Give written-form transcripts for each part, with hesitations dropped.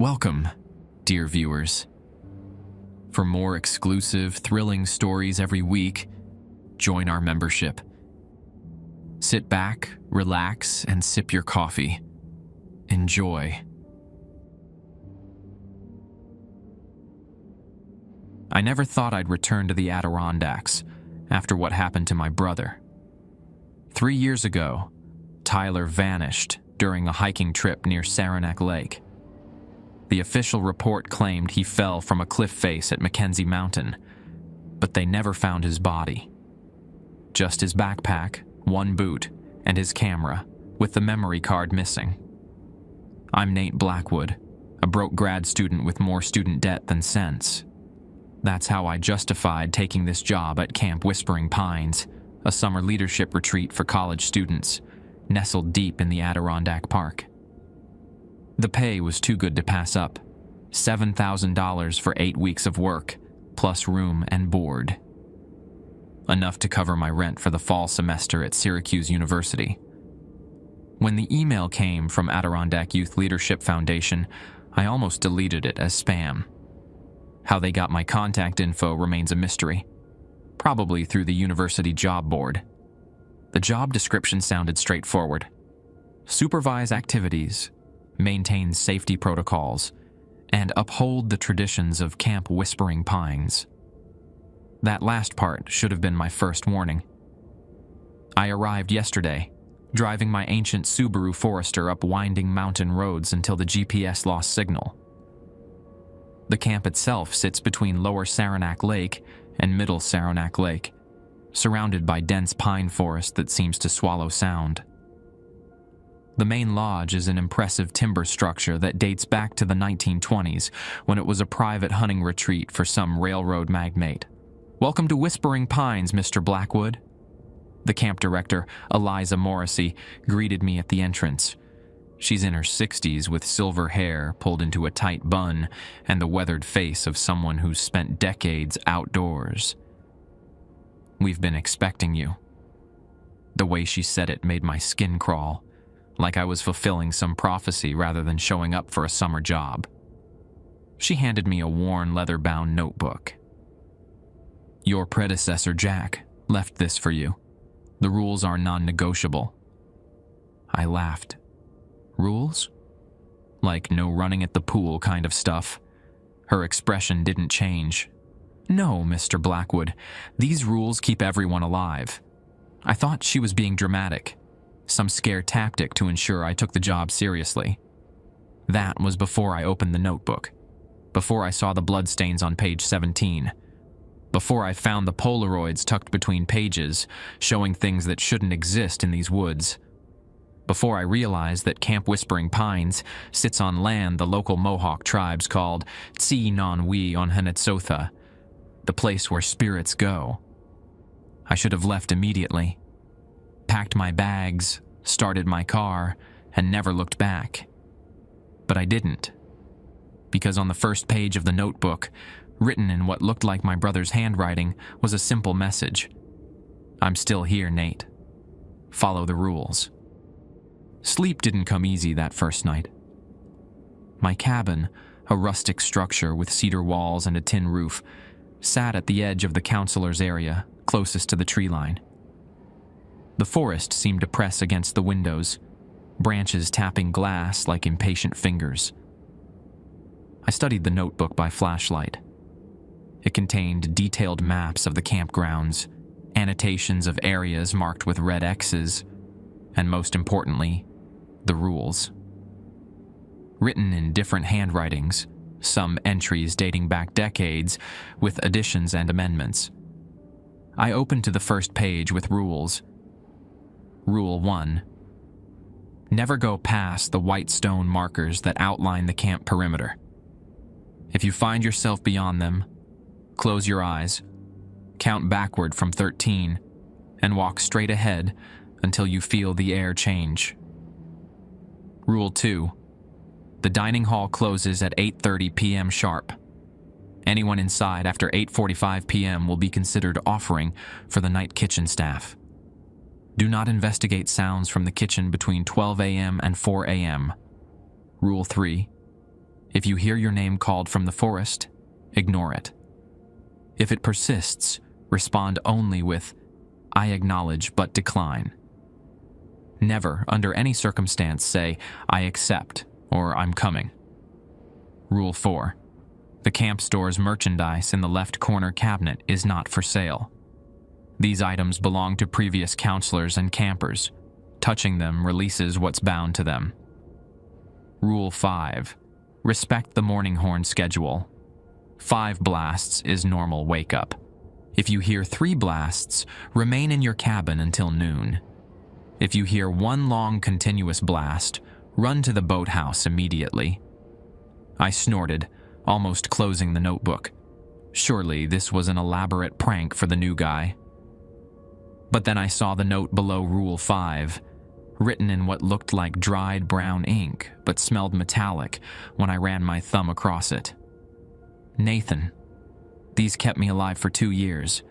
Welcome, dear viewers. For more exclusive, thrilling stories every week, join our membership. Sit back, relax, and sip your coffee. Enjoy. I never thought I'd return to the Adirondacks after what happened to my brother. 3 years ago, Tyler vanished during a hiking trip near Saranac Lake. The official report claimed he fell from a cliff face at Mackenzie Mountain, but they never found his body. Just his backpack, one boot, and his camera, with the memory card missing. I'm Nate Blackwood, a broke grad student with more student debt than sense. That's how I justified taking this job at Camp Whispering Pines, a summer leadership retreat for college students, nestled deep in the Adirondack Park. The pay was too good to pass up. $7,000 for 8 weeks of work, plus room and board. Enough to cover my rent for the fall semester at Syracuse University. When the email came from Adirondack Youth Leadership Foundation, I almost deleted it as spam. How they got my contact info remains a mystery. Probably through the university job board. The job description sounded straightforward. Supervise activities, maintain safety protocols, and uphold the traditions of Camp Whispering Pines. That last part should have been my first warning. I arrived yesterday, driving my ancient Subaru Forester up winding mountain roads until the GPS lost signal. The camp itself sits between Lower Saranac Lake and Middle Saranac Lake, surrounded by dense pine forest that seems to swallow sound. The main lodge is an impressive timber structure that dates back to the 1920s, when it was a private hunting retreat for some railroad magnate. "Welcome to Whispering Pines, Mr. Blackwood." The camp director, Eliza Morrissey, greeted me at the entrance. She's in her 60s with silver hair pulled into a tight bun and the weathered face of someone who's spent decades outdoors. "We've been expecting you." The way she said it made my skin crawl, like I was fulfilling some prophecy rather than showing up for a summer job. She handed me a worn leather-bound notebook. "Your predecessor, Jack, left this for you. The rules are non-negotiable." I laughed. Rules? Like no running at the pool kind of stuff. Her expression didn't change. "No, Mr. Blackwood, these rules keep everyone alive." I thought she was being dramatic, some scare tactic to ensure I took the job seriously. That was before I opened the notebook, before I saw the bloodstains on page 17, before I found the Polaroids tucked between pages showing things that shouldn't exist in these woods, before I realized that Camp Whispering Pines sits on land the local Mohawk tribes called Tsi-Non-Wee on Henetsotha, the place where spirits go. I should have left immediately, packed my bags, started my car, and never looked back. But I didn't, because on the first page of the notebook, written in what looked like my brother's handwriting, was a simple message. "I'm still here, Nate. Follow the rules." Sleep didn't come easy that first night. My cabin, a rustic structure with cedar walls and a tin roof, sat at the edge of the counselor's area, closest to the tree line. The forest seemed to press against the windows, branches tapping glass like impatient fingers. I studied the notebook by flashlight. It contained detailed maps of the campgrounds, annotations of areas marked with red X's, and most importantly, the rules. Written in different handwritings, some entries dating back decades, with additions and amendments. I opened to the first page with rules. Rule 1. Never go past the white stone markers that outline the camp perimeter. If you find yourself beyond them, close your eyes, count backward from 13, and walk straight ahead until you feel the air change. Rule 2. The dining hall closes at 8:30 p.m. sharp. Anyone inside after 8:45 p.m. will be considered offering for the night kitchen staff. Do not investigate sounds from the kitchen between 12 a.m. and 4 a.m. Rule 3. If you hear your name called from the forest, ignore it. If it persists, respond only with, "I acknowledge but decline." Never, under any circumstance, say, "I accept," or "I'm coming." Rule 4. The camp store's merchandise in the left corner cabinet is not for sale. These items belong to previous counselors and campers. Touching them releases what's bound to them. Rule 5. Respect the morning horn schedule. 5 blasts is normal wake-up. If you hear 3 blasts, remain in your cabin until noon. If you hear 1 long continuous blast, run to the boathouse immediately. I snorted, almost closing the notebook. Surely this was an elaborate prank for the new guy. But then I saw the note below Rule 5, written in what looked like dried brown ink but smelled metallic when I ran my thumb across it. "Nathan, these kept me alive for 2 years.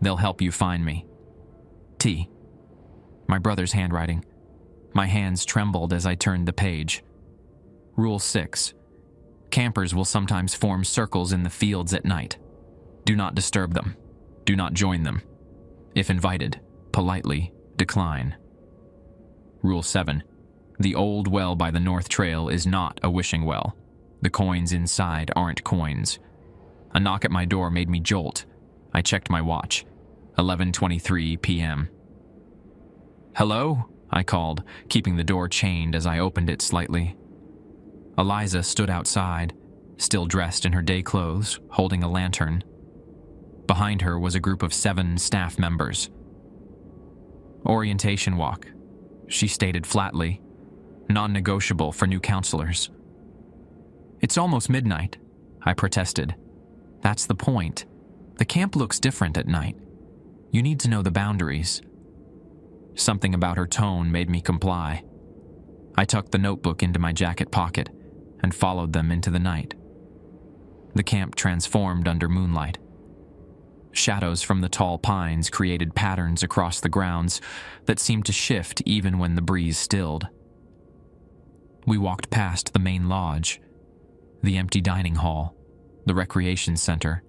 They'll help you find me. T." My brother's handwriting. My hands trembled as I turned the page. Rule 6. Campers will sometimes form circles in the fields at night. Do not disturb them. Do not join them. If invited, politely decline. Rule 7. The old well by the North Trail is not a wishing well. The coins inside aren't coins. A knock at my door made me jolt. I checked my watch. 11:23 p.m. "Hello?" I called, keeping the door chained as I opened it slightly. Eliza stood outside, still dressed in her day clothes, holding a lantern. Behind her was a group of 7 staff members. "Orientation walk," she stated flatly, "non-negotiable for new counselors." "It's almost midnight," I protested. "That's the point. The camp looks different at night. You need to know the boundaries." Something about her tone made me comply. I tucked the notebook into my jacket pocket and followed them into the night. The camp transformed under moonlight. Shadows from the tall pines created patterns across the grounds that seemed to shift even when the breeze stilled. We walked past the main lodge, the empty dining hall, the recreation center,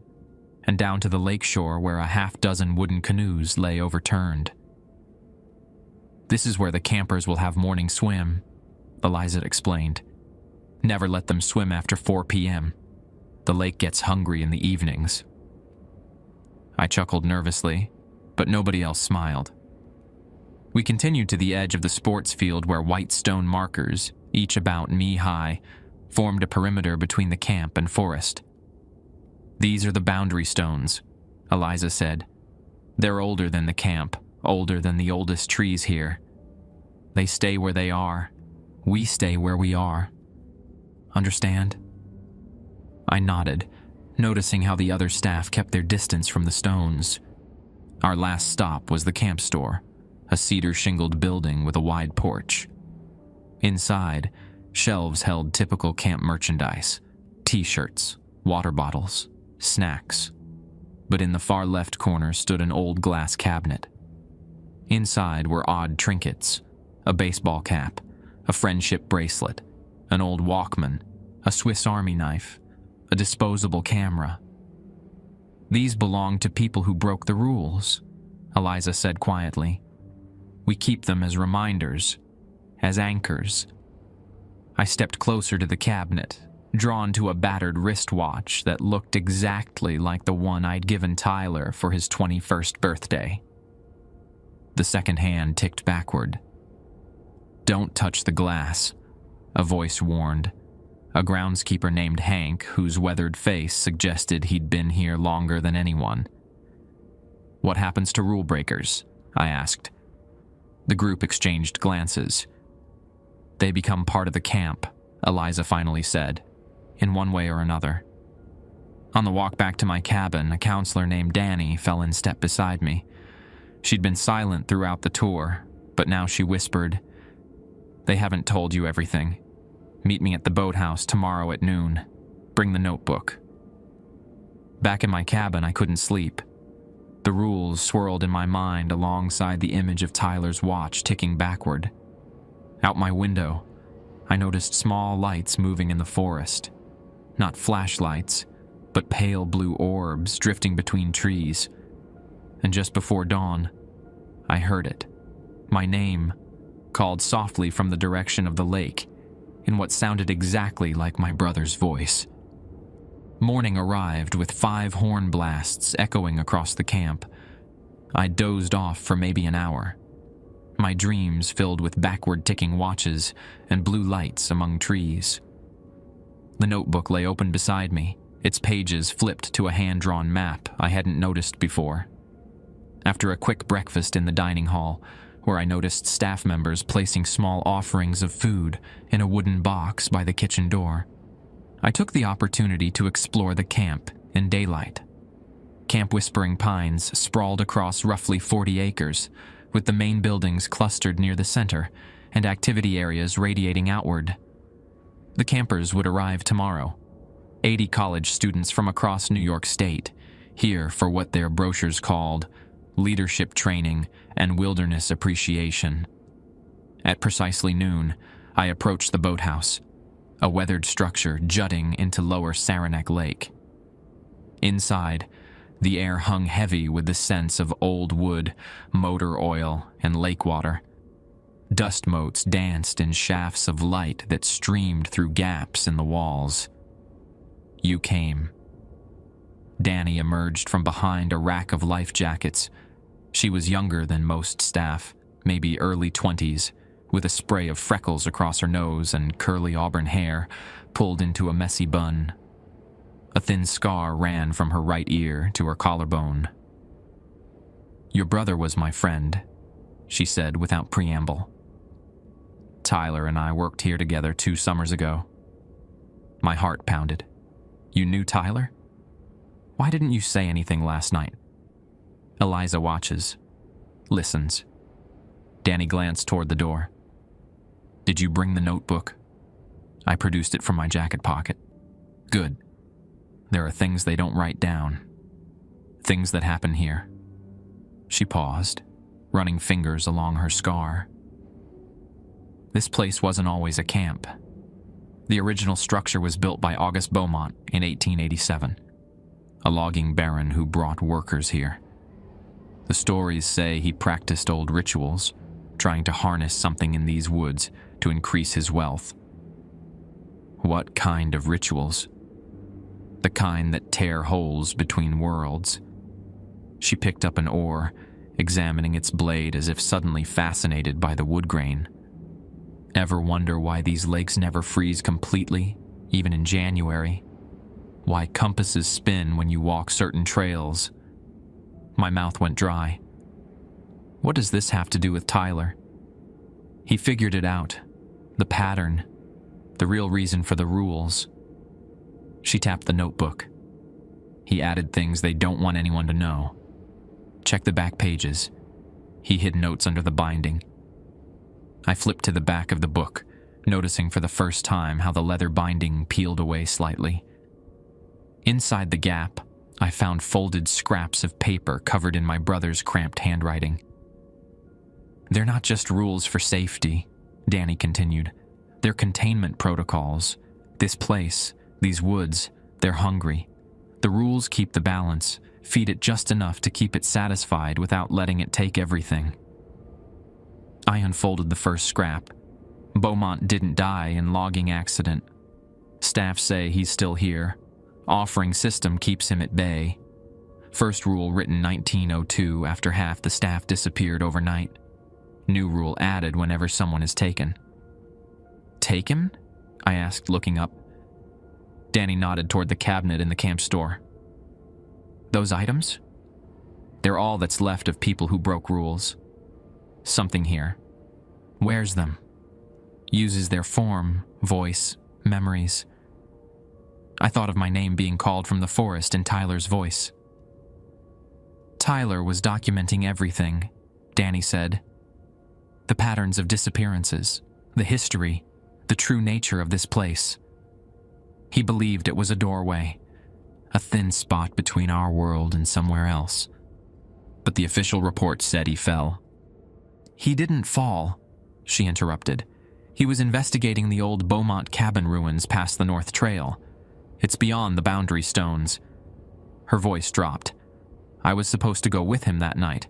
and down to the lakeshore where a half-dozen wooden canoes lay overturned. "This is where the campers will have morning swim," Eliza explained. "Never let them swim after 4 p.m. The lake gets hungry in the evenings." I chuckled nervously, but nobody else smiled. We continued to the edge of the sports field where white stone markers, each about knee-high, formed a perimeter between the camp and forest. "These are the boundary stones," Eliza said. "They're older than the camp, older than the oldest trees here. They stay where they are. We stay where we are. Understand?" I nodded, noticing how the other staff kept their distance from the stones. Our last stop was the camp store, a cedar-shingled building with a wide porch. Inside, shelves held typical camp merchandise, t-shirts, water bottles, snacks. But in the far left corner stood an old glass cabinet. Inside were odd trinkets, a baseball cap, a friendship bracelet, an old Walkman, a Swiss Army knife, a disposable camera. "These belong to people who broke the rules," Eliza said quietly. "We keep them as reminders, as anchors." I stepped closer to the cabinet, drawn to a battered wristwatch that looked exactly like the one I'd given Tyler for his 21st birthday. The second hand ticked backward. "Don't touch the glass," a voice warned. A groundskeeper named Hank, whose weathered face suggested he'd been here longer than anyone. "What happens to rule breakers?" I asked. The group exchanged glances. "They become part of the camp," Eliza finally said, "in one way or another." On the walk back to my cabin, a counselor named Danny fell in step beside me. She'd been silent throughout the tour, but now she whispered, "They haven't told you everything. Meet me at the boathouse tomorrow at noon. Bring the notebook." Back in my cabin, I couldn't sleep. The rules swirled in my mind alongside the image of Tyler's watch ticking backward. Out my window, I noticed small lights moving in the forest, Not flashlights, but pale blue orbs drifting between trees. And just before dawn, I heard it. My name, called softly from the direction of the lake, in what sounded exactly like my brother's voice. Morning arrived with 5 horn blasts echoing across the camp. I dozed off for maybe an hour. My dreams filled with backward-ticking watches and blue lights among trees. The notebook lay open beside me, its pages flipped to a hand-drawn map I hadn't noticed before. After a quick breakfast in the dining hall, where I noticed staff members placing small offerings of food in a wooden box by the kitchen door, I took the opportunity to explore the camp in daylight. Camp Whispering Pines sprawled across roughly 40 acres, with the main buildings clustered near the center and activity areas radiating outward. The campers would arrive tomorrow, 80 college students from across New York State, here for what their brochures called leadership training and wilderness appreciation. At precisely noon, I approached the boathouse, a weathered structure jutting into lower Saranac Lake. Inside, the air hung heavy with the scents of old wood, motor oil, and lake water. Dust motes danced in shafts of light that streamed through gaps in the walls. You came. Danny emerged from behind a rack of life jackets. She was younger than most staff, maybe early 20s, with a spray of freckles across her nose and curly auburn hair pulled into a messy bun. A thin scar ran from her right ear to her collarbone. "Your brother was my friend," she said without preamble. "Tyler and I worked here together 2 summers ago." My heart pounded. "You knew Tyler? Why didn't you say anything last night?" Eliza watches, listens. Danny glanced toward the door. "Did you bring the notebook?" I produced it from my jacket pocket. "Good. There are things they don't write down. Things that happen here." She paused, running fingers along her scar. This place wasn't always a camp. The original structure was built by August Beaumont in 1887, a logging baron who brought workers here. The stories say he practiced old rituals, trying to harness something in these woods to increase his wealth. What kind of rituals? The kind that tear holes between worlds. She picked up an oar, examining its blade as if suddenly fascinated by the wood grain. Ever wonder why these lakes never freeze completely, even in January? Why compasses spin when you walk certain trails? My mouth went dry. What does this have to do with Tyler? He figured it out. The pattern. The real reason for the rules. She tapped the notebook. He added things they don't want anyone to know. Check the back pages. He hid notes under the binding. I flipped to the back of the book, noticing for the first time how the leather binding peeled away slightly. Inside the gap, I found folded scraps of paper covered in my brother's cramped handwriting. "They're not just rules for safety," Danny continued. "They're containment protocols. This place, these woods, they're hungry. The rules keep the balance, feed it just enough to keep it satisfied without letting it take everything." I unfolded the first scrap. Beaumont didn't die in logging accident. Staff say he's still here. Offering system keeps him at bay. First rule written 1902 after half the staff disappeared overnight. New rule added whenever someone is taken. "Taken?" I asked, looking up. Danny nodded toward the cabinet in the camp store. "Those items? They're all that's left of people who broke rules. Something here. Wears them. Uses their form, voice, memories. I thought of my name being called from the forest in Tyler's voice. Tyler was documenting everything, Danny said. The patterns of disappearances, the history, the true nature of this place. He believed it was a doorway, a thin spot between our world and somewhere else. But the official report said he fell. "He didn't fall," she interrupted. "He was investigating the old Beaumont cabin ruins past the North Trail. It's beyond the boundary stones." Her voice dropped. "I was supposed to go with him that night,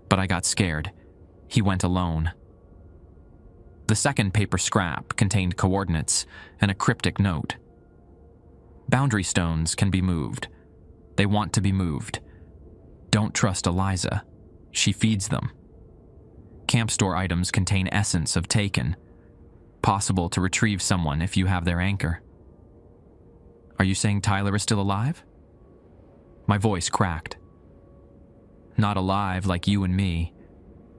but I got scared. He went alone." The second paper scrap contained coordinates and a cryptic note. "Boundary stones can be moved. They want to be moved. Don't trust Eliza. She feeds them. Camp store items contain essence of taken. Possible to retrieve someone if you have their anchor." "Are you saying Tyler is still alive?" My voice cracked. "Not alive like you and me,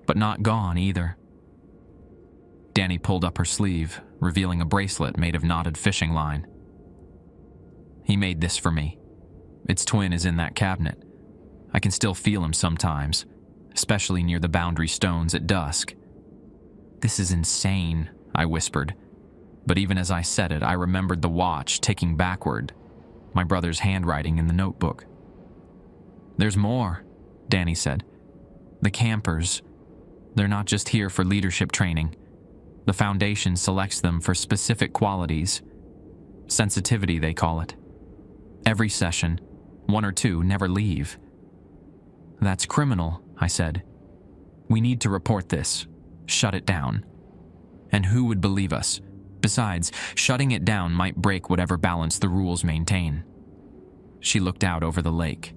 but not gone either." Danny pulled up her sleeve, revealing a bracelet made of knotted fishing line. "He made this for me. Its twin is in that cabinet. I can still feel him sometimes, especially near the boundary stones at dusk." "This is insane," I whispered. But even as I said it, I remembered the watch ticking backward, my brother's handwriting in the notebook. "There's more," Danny said. "The campers, they're not just here for leadership training. The Foundation selects them for specific qualities. Sensitivity, they call it. Every session, 1 or 2 never leave." "That's criminal," I said. "We need to report this. Shut it down." "And who would believe us? Besides, shutting it down might break whatever balance the rules maintain." She looked out over the lake.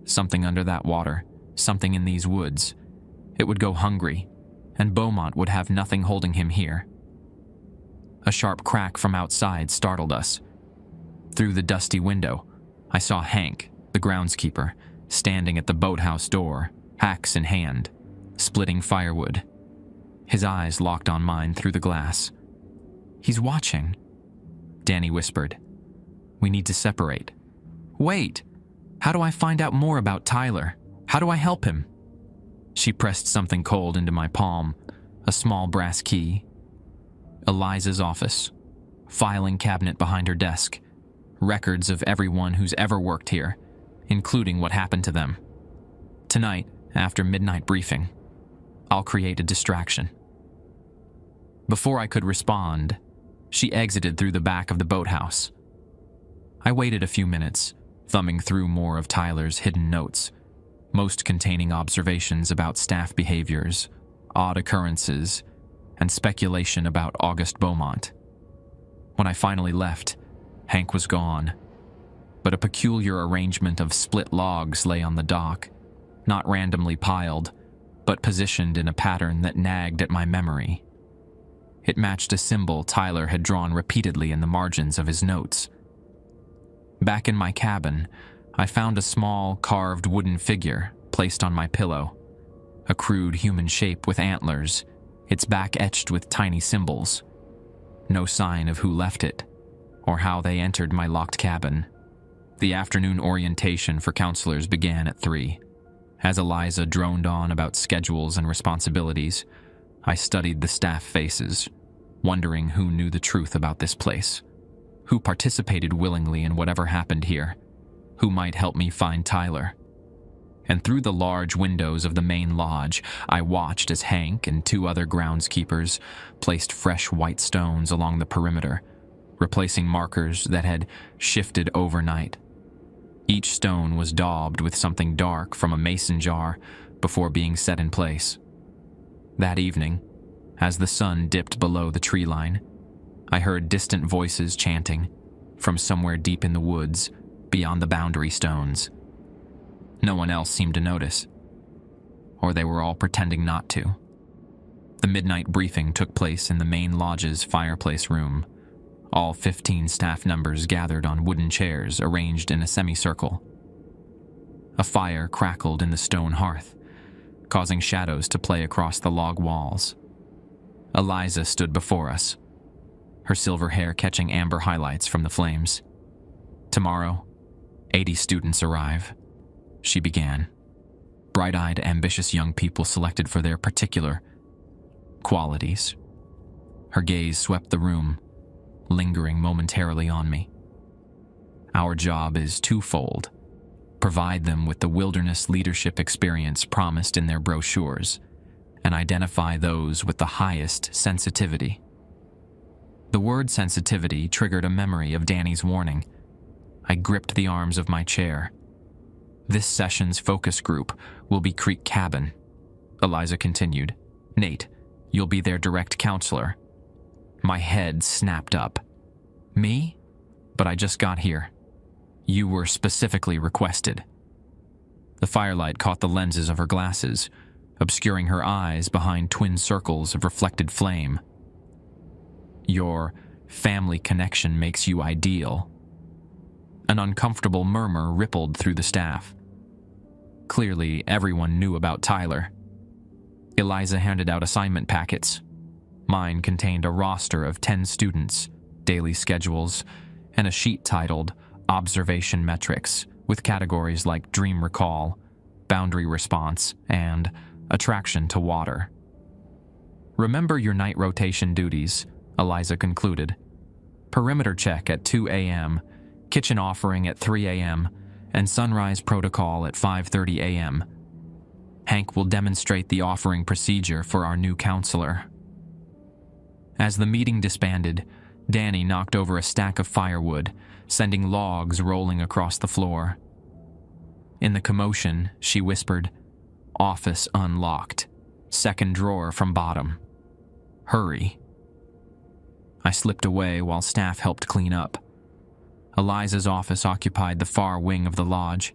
"Something under that water, something in these woods. It would go hungry, and Beaumont would have nothing holding him here." A sharp crack from outside startled us. Through the dusty window, I saw Hank, the groundskeeper, standing at the boathouse door, axe in hand, splitting firewood. His eyes locked on mine through the glass. "He's watching," Danny whispered. "We need to separate." "Wait! How do I find out more about Tyler? How do I help him?" She pressed something cold into my palm, a small brass key. Eliza's office, filing cabinet behind her desk, records of everyone who's ever worked here, including what happened to them. Tonight, after midnight briefing, I'll create a distraction. Before I could respond, she exited through the back of the boathouse. I waited a few minutes, thumbing through more of Tyler's hidden notes, most containing observations about staff behaviors, odd occurrences, and speculation about August Beaumont. When I finally left, Hank was gone, but a peculiar arrangement of split logs lay on the dock, not randomly piled, but positioned in a pattern that nagged at my memory. It matched a symbol Tyler had drawn repeatedly in the margins of his notes. Back in my cabin, I found a small, carved wooden figure placed on my pillow, a crude human shape with antlers, its back etched with tiny symbols. No sign of who left it, or how they entered my locked cabin. The afternoon orientation for counselors began at 3. As Eliza droned on about schedules and responsibilities, I studied the staff faces, wondering who knew the truth about this place, who participated willingly in whatever happened here, who might help me find Tyler. And through the large windows of the main lodge, I watched as Hank and 2 other groundskeepers placed fresh white stones along the perimeter, replacing markers that had shifted overnight. Each stone was daubed with something dark from a mason jar before being set in place. That evening, as the sun dipped below the tree line, I heard distant voices chanting from somewhere deep in the woods beyond the boundary stones. No one else seemed to notice, or they were all pretending not to. The midnight briefing took place in the main lodge's fireplace room. All 15 staff members gathered on wooden chairs arranged in a semicircle. A fire crackled in the stone hearth, causing shadows to play across the log walls. Eliza stood before us, her silver hair catching amber highlights from the flames. "Tomorrow, 80 students arrive," she began. Bright-eyed, ambitious young people selected for their particular qualities. Her gaze swept the room, lingering momentarily on me. "Our job is twofold. Provide them with the wilderness leadership experience promised in their brochures, and identify those with the highest sensitivity." The word sensitivity triggered a memory of Danny's warning, I gripped the arms of my chair. This session's focus group will be Creek Cabin, Eliza continued. Nate, you'll be their direct counselor. My head snapped up. Me? But I just got here. You were specifically requested. The firelight caught the lenses of her glasses, obscuring her eyes behind twin circles of reflected flame. Your family connection makes you ideal. An uncomfortable murmur rippled through the staff. Clearly, everyone knew about Tyler. Eliza handed out assignment packets. Mine contained a roster of 10 students, daily schedules, and a sheet titled Observation Metrics, with categories like Dream Recall, Boundary Response, and Attraction to Water. Remember your night rotation duties, Eliza concluded. Perimeter check at 2 a.m., kitchen offering at 3 a.m., and sunrise protocol at 5:30 a.m. Hank will demonstrate the offering procedure for our new counselor. As the meeting disbanded, Danny knocked over a stack of firewood, sending logs rolling across the floor. In the commotion, she whispered, "Office unlocked. Second drawer from bottom. Hurry." I slipped away while staff helped clean up. Eliza's office occupied the far wing of the lodge,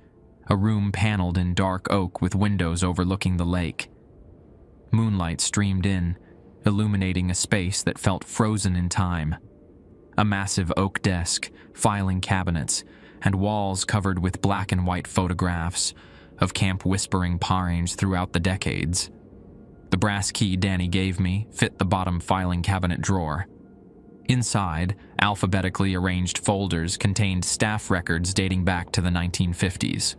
a room paneled in dark oak with windows overlooking the lake. Moonlight streamed in, illuminating a space that felt frozen in time. A massive oak desk, filing cabinets, and walls covered with black and white photographs of Camp Whispering Pines throughout the decades. The brass key Danny gave me fit the bottom filing cabinet drawer. Inside, alphabetically arranged folders contained staff records dating back to the 1950s.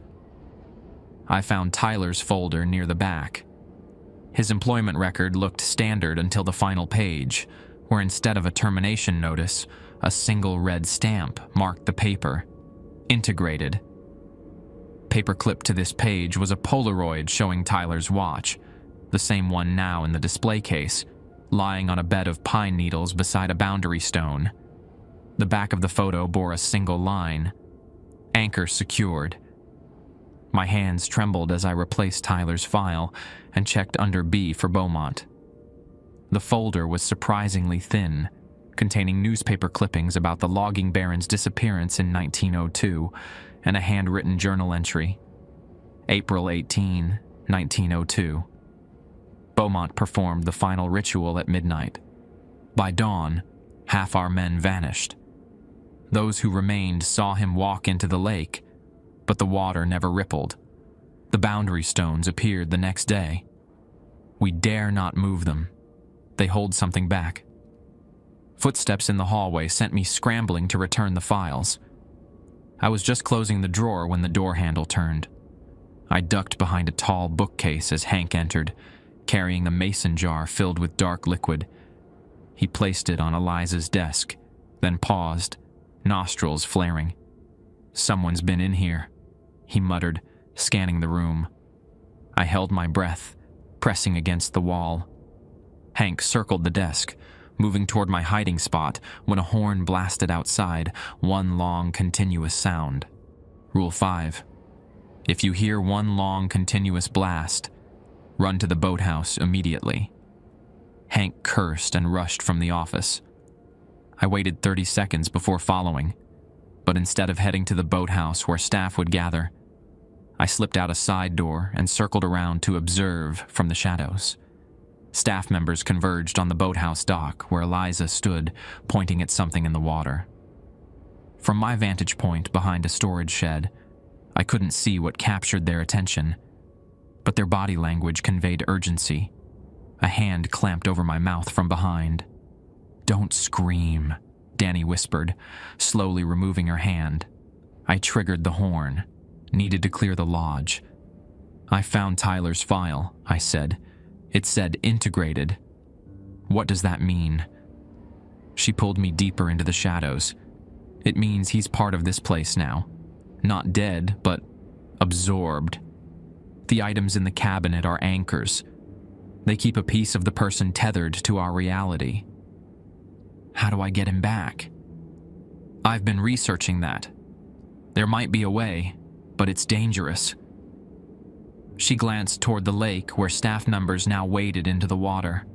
I found Tyler's folder near the back. His employment record looked standard until the final page, where instead of a termination notice, a single red stamp marked the paper. Integrated. Paperclipped to this page was a Polaroid showing Tyler's watch, the same one now in the display case, lying on a bed of pine needles beside a boundary stone. The back of the photo bore a single line, "Anchor secured." My hands trembled as I replaced Tyler's file and checked under B for Beaumont. The folder was surprisingly thin, containing newspaper clippings about the logging baron's disappearance in 1902 and a handwritten journal entry. April 18, 1902. Beaumont performed the final ritual at midnight. By dawn, half our men vanished. Those who remained saw him walk into the lake, but the water never rippled. The boundary stones appeared the next day. We dare not move them. They hold something back. Footsteps in the hallway sent me scrambling to return the files. I was just closing the drawer when the door handle turned. I ducked behind a tall bookcase as Hank entered, carrying a mason jar filled with dark liquid. He placed it on Eliza's desk, then paused, nostrils flaring. "Someone's been in here," he muttered, scanning the room. I held my breath, pressing against the wall. Hank circled the desk, moving toward my hiding spot when a horn blasted outside, one long continuous sound. Rule 5. If you hear one long continuous blast, run to the boathouse immediately. Hank cursed and rushed from the office. I waited 30 seconds before following, but instead of heading to the boathouse where staff would gather, I slipped out a side door and circled around to observe from the shadows. Staff members converged on the boathouse dock where Eliza stood, pointing at something in the water. From my vantage point behind a storage shed, I couldn't see what captured their attention, but their body language conveyed urgency. A hand clamped over my mouth from behind. "Don't scream," Danny whispered, slowly removing her hand. I triggered the horn, needed to clear the lodge. "I found Tyler's file," I said. "It said integrated. What does that mean?" She pulled me deeper into the shadows. "It means he's part of this place now. Not dead, but absorbed. The items in the cabinet are anchors. They keep a piece of the person tethered to our reality." "How do I get him back?" "I've been researching that." There might be a way, but it's dangerous." She glanced toward the lake where staff members now waded into the water.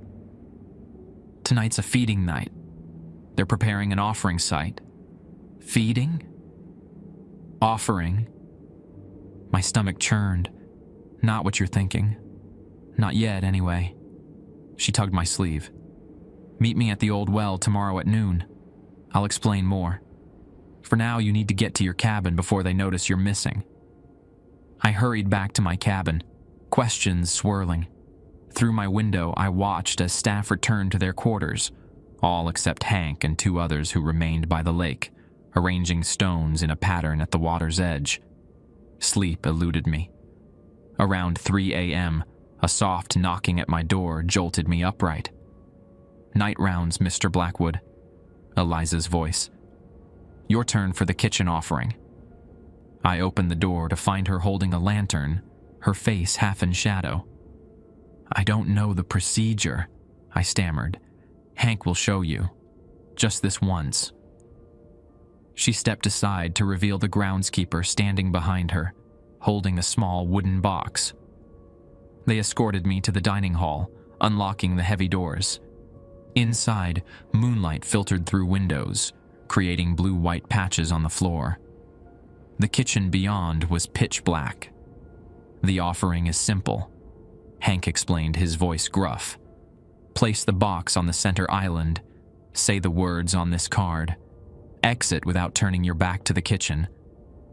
"Tonight's a feeding night. They're preparing an offering site." "Feeding?" "Offering." My stomach churned. "Not what you're thinking. Not yet, anyway." She tugged my sleeve. "Meet me at the old well tomorrow at noon. I'll explain more. For now, you need to get to your cabin before they notice you're missing." I hurried back to my cabin, questions swirling. Through my window, I watched as staff returned to their quarters, all except Hank and 2 others who remained by the lake, arranging stones in a pattern at the water's edge. Sleep eluded me. Around 3 a.m., a soft knocking at my door jolted me upright. "Night rounds, Mr. Blackwood." Eliza's voice. "Your turn for the kitchen offering." I opened the door to find her holding a lantern, her face half in shadow. "I don't know the procedure," I stammered. "Hank will show you. Just this once." She stepped aside to reveal the groundskeeper standing behind her, holding a small wooden box. They escorted me to the dining hall, unlocking the heavy doors. Inside, moonlight filtered through windows, creating blue-white patches on the floor. The kitchen beyond was pitch black. "The offering is simple," Hank explained, his voice gruff. "Place the box on the center island. Say the words on this card. Exit without turning your back to the kitchen.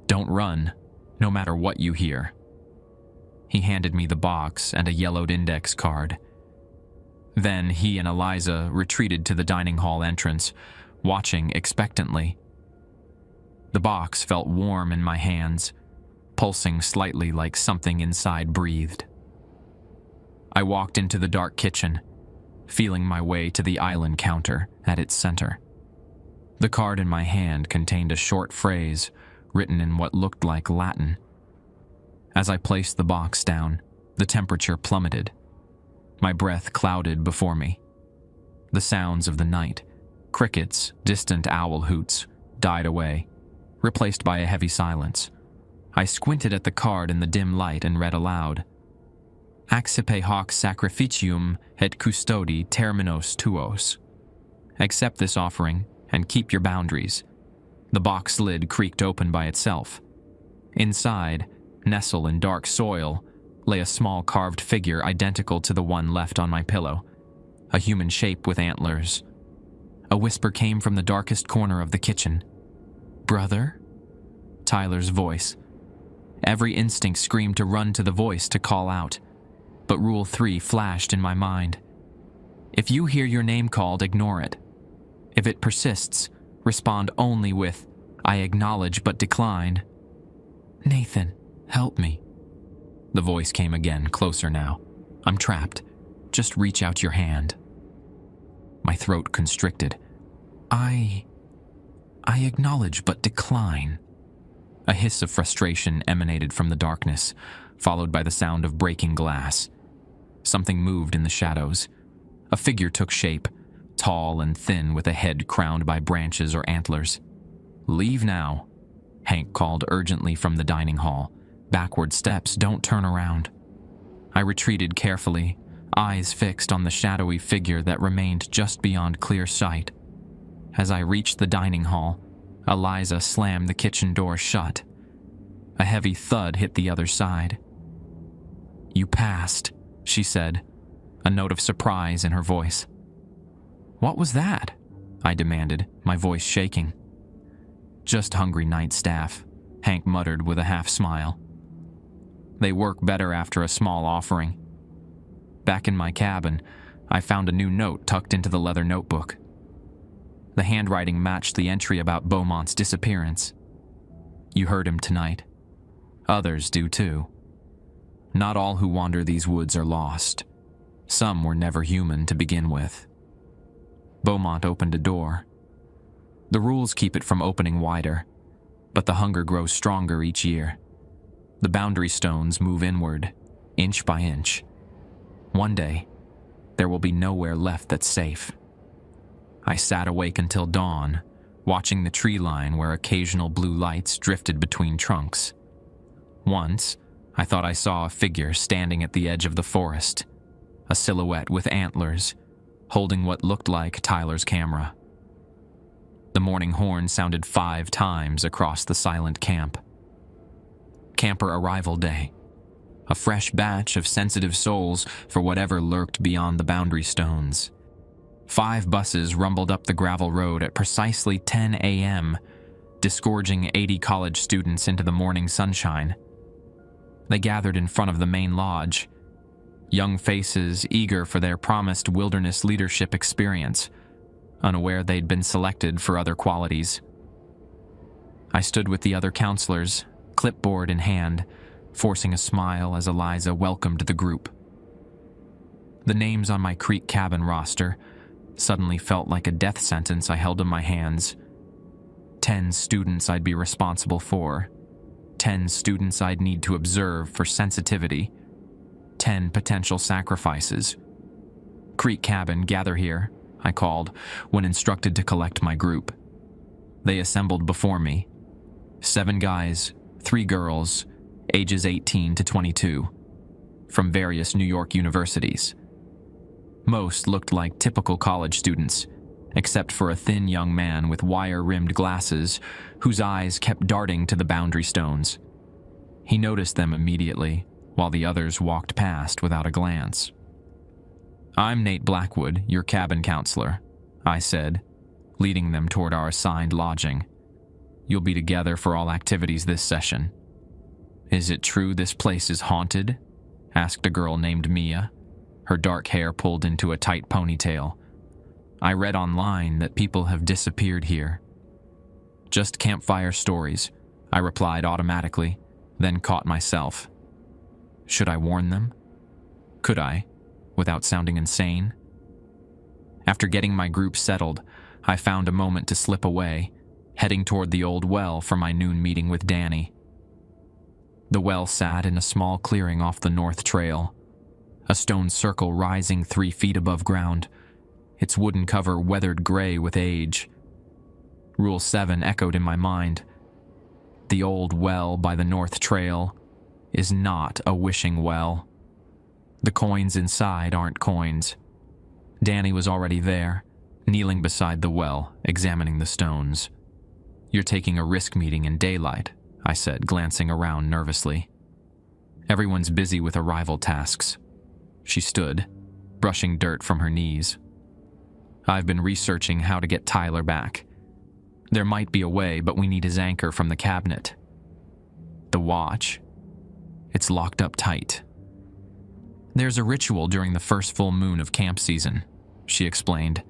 Don't run, no matter what you hear." He handed me the box and a yellowed index card. Then he and Eliza retreated to the dining hall entrance, watching expectantly. The box felt warm in my hands, pulsing slightly like something inside breathed. I walked into the dark kitchen, feeling my way to the island counter at its center. The card in my hand contained a short phrase written in what looked like Latin. As I placed the box down, the temperature plummeted. My breath clouded before me. The sounds of the night, crickets, distant owl hoots, died away, replaced by a heavy silence. I squinted at the card in the dim light and read aloud. "Accipe hoc sacrificium et custodi terminos tuos." Accept this offering and keep your boundaries. The box lid creaked open by itself. Inside, nestled in dark soil, lay a small carved figure identical to the one left on my pillow, a human shape with antlers. A whisper came from the darkest corner of the kitchen. "Brother?" Tyler's voice. Every instinct screamed to run to the voice to call out, but Rule 3 flashed in my mind. If you hear your name called, ignore it. If it persists, respond only with, "I acknowledge but decline." "Nathan, help me." The voice came again, closer now. "I'm trapped. Just reach out your hand." My throat constricted. I acknowledge but decline." A hiss of frustration emanated from the darkness, followed by the sound of breaking glass. Something moved in the shadows. A figure took shape, tall and thin with a head crowned by branches or antlers. "Leave now," Hank called urgently from the dining hall. "Backward steps, don't turn around." I retreated carefully, eyes fixed on the shadowy figure that remained just beyond clear sight. As I reached the dining hall, Eliza slammed the kitchen door shut. A heavy thud hit the other side. "You passed," she said, a note of surprise in her voice. "What was that?" I demanded, my voice shaking. "Just hungry night staff," Hank muttered with a half-smile. "They work better after a small offering." Back in my cabin, I found a new note tucked into the leather notebook. The handwriting matched the entry about Beaumont's disappearance. "You heard him tonight. Others do too. Not all who wander these woods are lost. Some were never human to begin with." Beaumont opened a door. The rules keep it from opening wider, but the hunger grows stronger each year. The boundary stones move inward, inch by inch. One day, there will be nowhere left that's safe. I sat awake until dawn, watching the tree line where occasional blue lights drifted between trunks. Once, I thought I saw a figure standing at the edge of the forest, a silhouette with antlers, holding what looked like Tyler's camera. The morning horn sounded 5 times across the silent camp. Camper arrival day. A fresh batch of sensitive souls for whatever lurked beyond the boundary stones. 5 buses rumbled up the gravel road at precisely 10 a.m., disgorging 80 college students into the morning sunshine. They gathered in front of the main lodge, young faces eager for their promised wilderness leadership experience, unaware they'd been selected for other qualities. I stood with the other counselors, clipboard in hand, forcing a smile as Eliza welcomed the group. The names on my Creek Cabin roster suddenly felt like a death sentence I held in my hands. 10 students I'd be responsible for. 10 students I'd need to observe for sensitivity. 10 potential sacrifices. Creek Cabin, gather here, I called when instructed to collect my group. They assembled before me. 7 guys, 3 girls, ages 18 to 22, from various New York universities. Most looked like typical college students, except for a thin young man with wire-rimmed glasses whose eyes kept darting to the boundary stones. He noticed them immediately, while the others walked past without a glance. "I'm Nate Blackwood, your cabin counselor," I said, leading them toward our assigned lodging. "You'll be together for all activities this session." "Is it true this place is haunted?" asked a girl named Mia, her dark hair pulled into a tight ponytail. "I read online that people have disappeared here." "Just campfire stories," I replied automatically, then caught myself. Should I warn them? Could I, without sounding insane? After getting my group settled, I found a moment to slip away, heading toward the old well for my noon meeting with Danny. The well sat in a small clearing off the north trail, a stone circle rising 3 feet above ground, its wooden cover weathered gray with age. Rule 7 echoed in my mind. The old well by the north trail is not a wishing well. The coins inside aren't coins. Danny was already there, kneeling beside the well, examining the stones. "You're taking a risk meeting in daylight," I said, glancing around nervously. "Everyone's busy with arrival tasks." She stood, brushing dirt from her knees. "I've been researching how to get Tyler back. There might be a way, but we need his anchor from the cabinet. The watch. It's locked up tight. There's a ritual during the first full moon of camp season," she explained.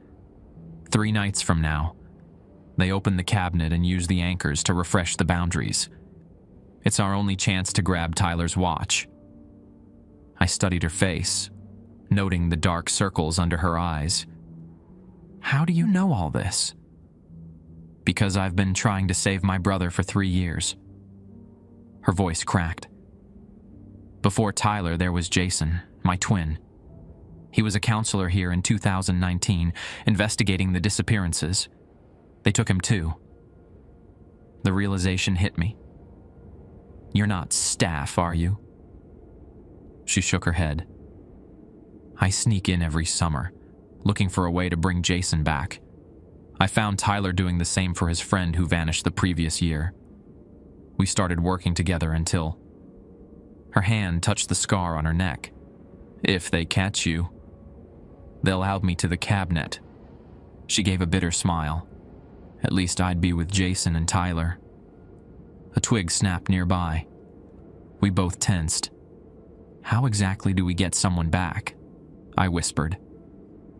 3 nights from now, they open the cabinet and use the anchors to refresh the boundaries. It's our only chance to grab Tyler's watch." I studied her face, noting the dark circles under her eyes. "How do you know all this?" "Because I've been trying to save my brother for 3 years. Her voice cracked. "Before Tyler, there was Jason, my twin. He was a counselor here in 2019, investigating the disappearances. They took him too." The realization hit me. "You're not staff, are you?" She shook her head. "I sneak in every summer, looking for a way to bring Jason back. I found Tyler doing the same for his friend who vanished the previous year. We started working together until..." Her hand touched the scar on her neck. "If they catch you, they'll out me to the cabinet." She gave a bitter smile. "At least I'd be with Jason and Tyler." A twig snapped nearby. We both tensed. "How exactly do we get someone back?" I whispered.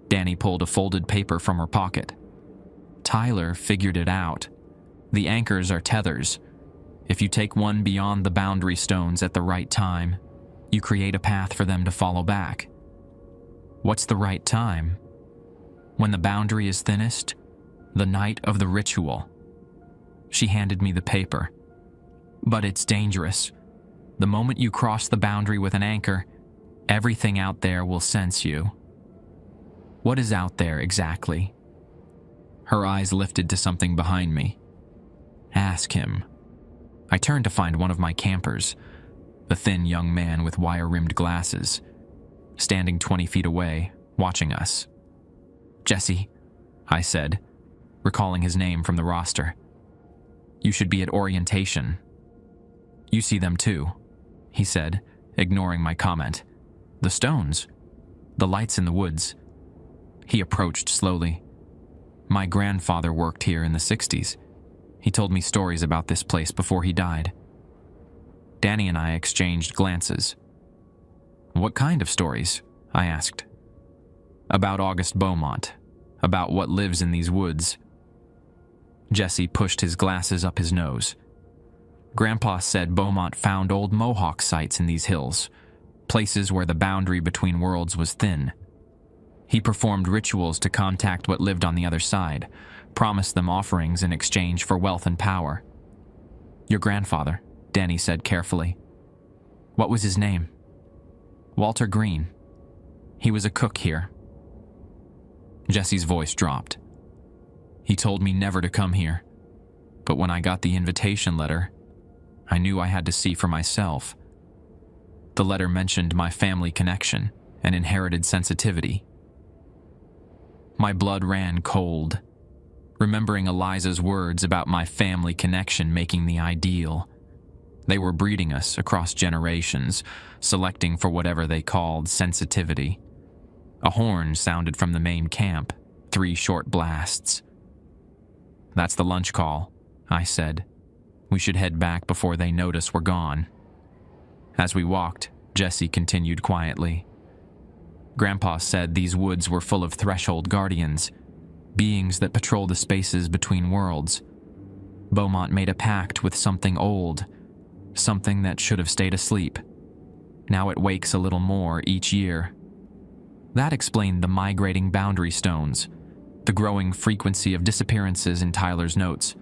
Danny pulled a folded paper from her pocket. "Tyler figured it out. The anchors are tethers. If you take one beyond the boundary stones at the right time, you create a path for them to follow back." "What's the right time?" "When the boundary is thinnest, the night of the ritual." She handed me the paper. "But it's dangerous. The moment you cross the boundary with an anchor, everything out there will sense you." "What is out there exactly?" Her eyes lifted to something behind me. Ask him. I turned to find one of my campers, a thin young man with wire-rimmed glasses, standing 20 feet away, watching us. Jesse, I said, recalling his name from the roster. You should be at orientation. You see them too, he said, ignoring my comment. The stones. The lights in the woods. He approached slowly. My grandfather worked here in the 60s. He told me stories about this place before he died. Danny and I exchanged glances. What kind of stories? I asked. About August Beaumont. About what lives in these woods. Jesse pushed his glasses up his nose. Grandpa said Beaumont found old Mohawk sites in these hills, places where the boundary between worlds was thin. He performed rituals to contact what lived on the other side, promised them offerings in exchange for wealth and power. Your grandfather, Danny said carefully. What was his name? Walter Green. He was a cook here. Jesse's voice dropped. He told me never to come here, but when I got the invitation letter, I knew I had to see for myself. The letter mentioned my family connection and inherited sensitivity. My blood ran cold, remembering Eliza's words about my family connection making the ideal. They were breeding us across generations, selecting for whatever they called sensitivity. A horn sounded from the main camp, 3 short blasts. That's the lunch call, I said. We should head back before they notice we're gone. As we walked, Jesse continued quietly. Grandpa said these woods were full of threshold guardians, beings that patrol the spaces between worlds. Beaumont made a pact with something old, something that should have stayed asleep. Now it wakes a little more each year. That explained the migrating boundary stones, the growing frequency of disappearances in Tyler's notes.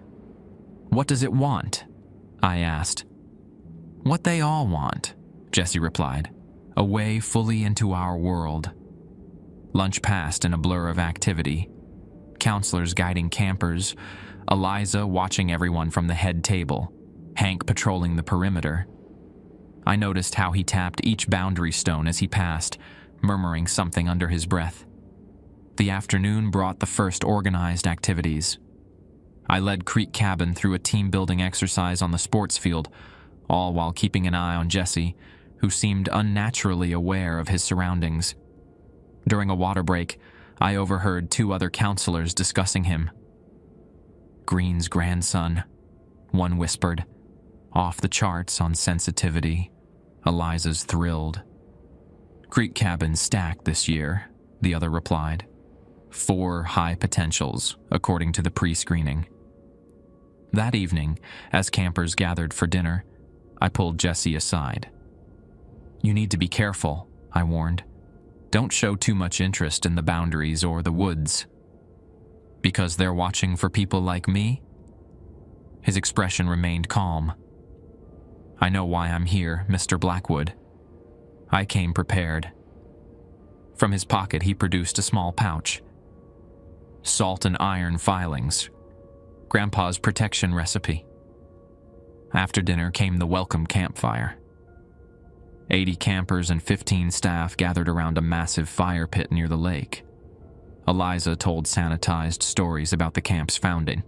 What does it want? I asked. What they all want, Jesse replied. A way fully into our world. Lunch passed in a blur of activity. Counselors guiding campers, Eliza watching everyone from the head table, Hank patrolling the perimeter. I noticed how he tapped each boundary stone as he passed, murmuring something under his breath. The afternoon brought the first organized activities. I led Creek Cabin through a team-building exercise on the sports field, all while keeping an eye on Jesse, who seemed unnaturally aware of his surroundings. During a water break, I overheard 2 other counselors discussing him. Green's grandson, one whispered. Off the charts on sensitivity. Eliza's thrilled. Creek Cabin stacked this year, the other replied. 4 high potentials, according to the pre-screening. That evening, as campers gathered for dinner, I pulled Jesse aside. You need to be careful, I warned. Don't show too much interest in the boundaries or the woods. Because they're watching for people like me? His expression remained calm. I know why I'm here, Mr. Blackwood. I came prepared. From his pocket, he produced a small pouch. Salt and iron filings. Grandpa's protection recipe. After dinner came the welcome campfire. 80 campers and 15 staff gathered around a massive fire pit near the lake. Eliza told sanitized stories about the camp's founding,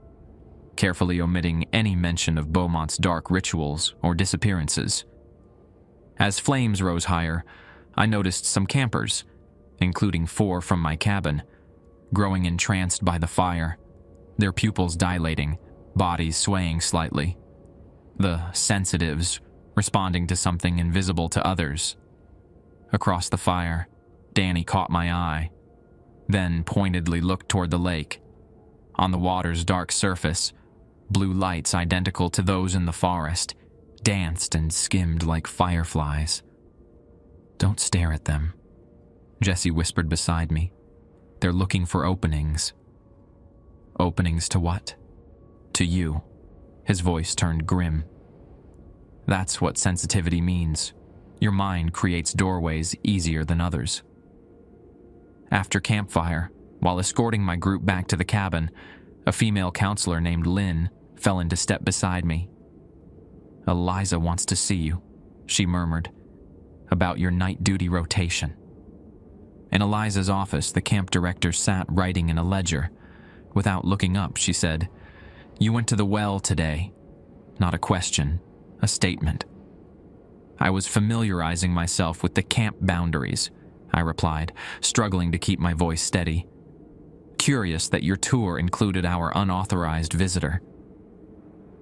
carefully omitting any mention of Beaumont's dark rituals or disappearances. As flames rose higher, I noticed some campers, including 4 from my cabin, growing entranced by the fire, their pupils dilating, bodies swaying slightly. The sensitives responding to something invisible to others. Across the fire, Danny caught my eye, then pointedly looked toward the lake. On the water's dark surface, blue lights identical to those in the forest danced and skimmed like fireflies. Don't stare at them, Jesse whispered beside me. They're looking for openings. Openings to what? To you. His voice turned grim. That's what sensitivity means. Your mind creates doorways easier than others. After campfire, while escorting my group back to the cabin, A female counselor named Lynn fell into step beside me. "Eliza wants to see you," she murmured, "about your night duty rotation." In Eliza's office, the camp director sat writing in a ledger. Without looking up, she said, "You went to the well today." Not a question, a statement. "I was familiarizing myself with the camp boundaries," I replied, struggling to keep my voice steady. "Curious that your tour included our unauthorized visitor."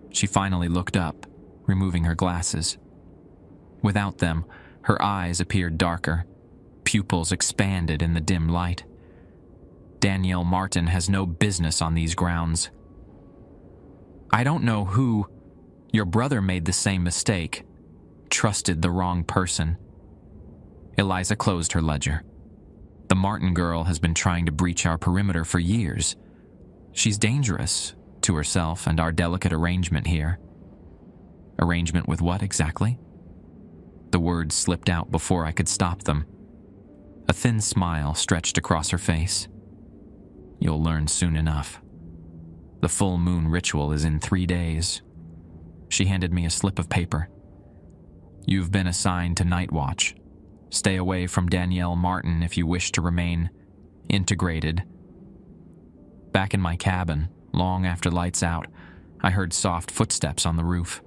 She finally looked up, removing her glasses. Without them, her eyes appeared darker. Pupils expanded in the dim light. "Danielle Martin has no business on these grounds." "I don't know who. Your brother made the same mistake. Trusted the wrong person." Eliza closed her ledger. "The Martin girl has been trying to breach our perimeter for years. She's dangerous to herself and our delicate arrangement here." "Arrangement with what exactly?" The words slipped out before I could stop them. A thin smile stretched across her face. "You'll learn soon enough. The full moon ritual is in 3 days." She handed me a slip of paper. "You've been assigned to night watch. Stay away from Danielle Martin if you wish to remain integrated." Back in my cabin, long after lights out, I heard soft footsteps on the roof.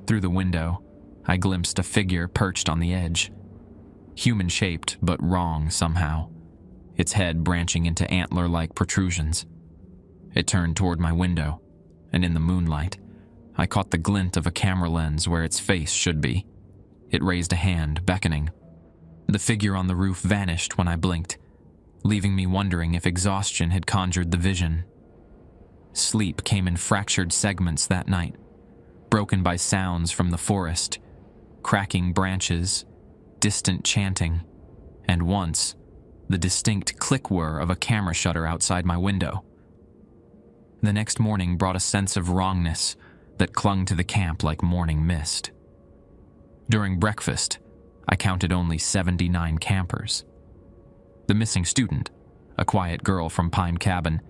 Through the window, I glimpsed a figure perched on the edge. Human-shaped, but wrong somehow, its head branching into antler-like protrusions. It turned toward my window, and in the moonlight, I caught the glint of a camera lens where its face should be. It raised a hand, beckoning. The figure on the roof vanished when I blinked, leaving me wondering if exhaustion had conjured the vision. Sleep came in fractured segments that night, broken by sounds from the forest, cracking branches, distant chanting, and once, the distinct click-whir of a camera shutter outside my window. The next morning brought a sense of wrongness that clung to the camp like morning mist. During breakfast, I counted only 79 campers. The missing student, a quiet girl from Pine Cabin,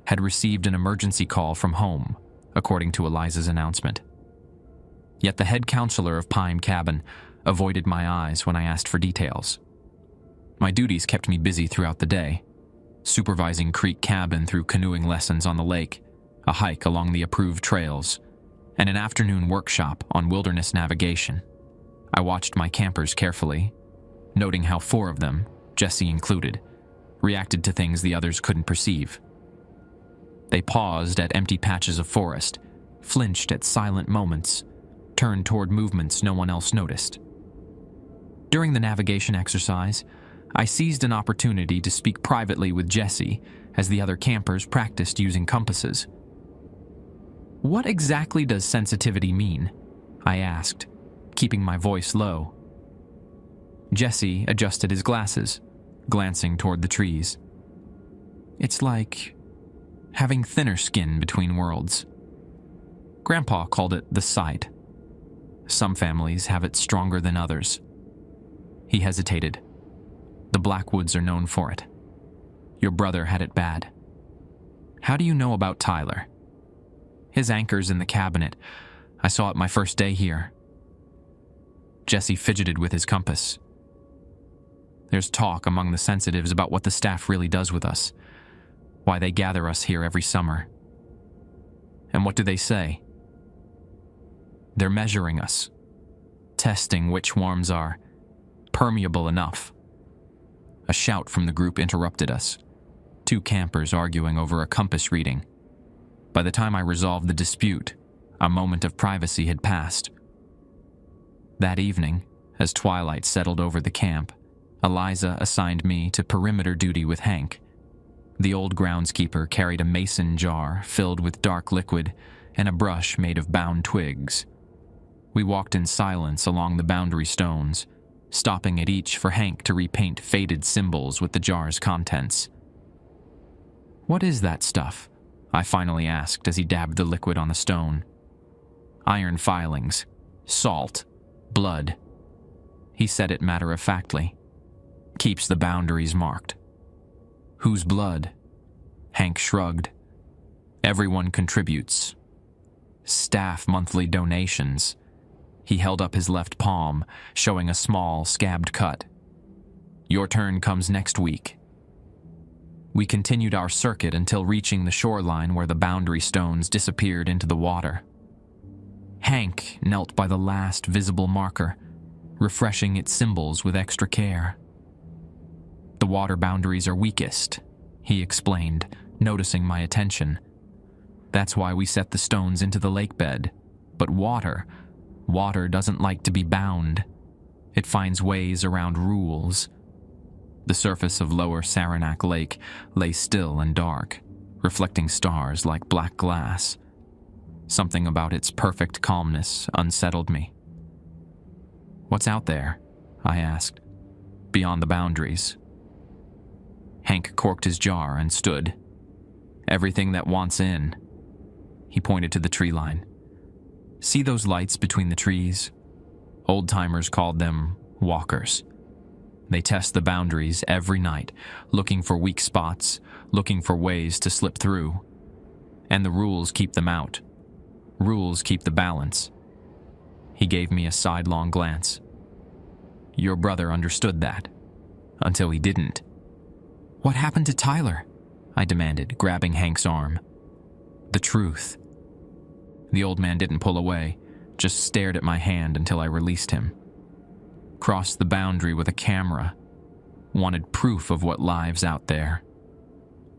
had received an emergency call from home, according to Eliza's announcement. Yet the head counselor of Pine Cabin avoided my eyes when I asked for details. My duties kept me busy throughout the day, supervising Creek Cabin through canoeing lessons on the lake, a hike along the approved trails, and an afternoon workshop on wilderness navigation. I watched my campers carefully, noting how 4 of them, Jesse included, reacted to things the others couldn't perceive. They paused at empty patches of forest, flinched at silent moments, turned toward movements no one else noticed. During the navigation exercise, I seized an opportunity to speak privately with Jesse as the other campers practiced using compasses. "What exactly does sensitivity mean?" I asked, keeping my voice low. Jesse adjusted his glasses, glancing toward the trees. "It's like having thinner skin between worlds. Grandpa called it the sight. Some families have it stronger than others." He hesitated. "The Blackwoods are known for it. Your brother had it bad. How do you know about Tyler?" "His anchor's in the cabinet. I saw it my first day here." Jesse fidgeted with his compass. "There's talk among the sensitives about what the staff really does with us, why they gather us here every summer." "And what do they say?" "They're measuring us, testing which worms are permeable enough." A shout from the group interrupted us, 2 campers arguing over a compass reading. By the time I resolved the dispute, a moment of privacy had passed. That evening, as twilight settled over the camp, Eliza assigned me to perimeter duty with Hank. The old groundskeeper carried a mason jar filled with dark liquid and a brush made of bound twigs. We walked in silence along the boundary stones, stopping at each for Hank to repaint faded symbols with the jar's contents. "What is that stuff?" I finally asked as he dabbed the liquid on the stone. "Iron filings, salt, blood." He said it matter-of-factly. "Keeps the boundaries marked." "Whose blood?" Hank shrugged. Everyone contributes. Staff monthly donations. He held up his left palm, showing a small, scabbed cut. Your turn comes next week. We continued our circuit until reaching the shoreline where the boundary stones disappeared into the water. Hank knelt by the last visible marker, refreshing its symbols with extra care. The water boundaries are weakest, he explained, noticing my attention. That's why we set the stones into the lake bed. But water doesn't like to be bound. It finds ways around rules. The surface of lower Saranac Lake lay still and dark, reflecting stars like black glass. Something about its perfect calmness unsettled me. What's out there? I asked. Beyond the boundaries. Hank corked his jar and stood. Everything that wants in. He pointed to the tree line. See those lights between the trees? Old-timers called them walkers. They test the boundaries every night, looking for weak spots, looking for ways to slip through. And the rules keep them out. Rules keep the balance. He gave me a sidelong glance. Your brother understood that. Until he didn't. What happened to Tyler? I demanded, grabbing Hank's arm. The truth. The old man didn't pull away, just stared at my hand until I released him. Crossed the boundary with a camera. Wanted proof of what lives out there.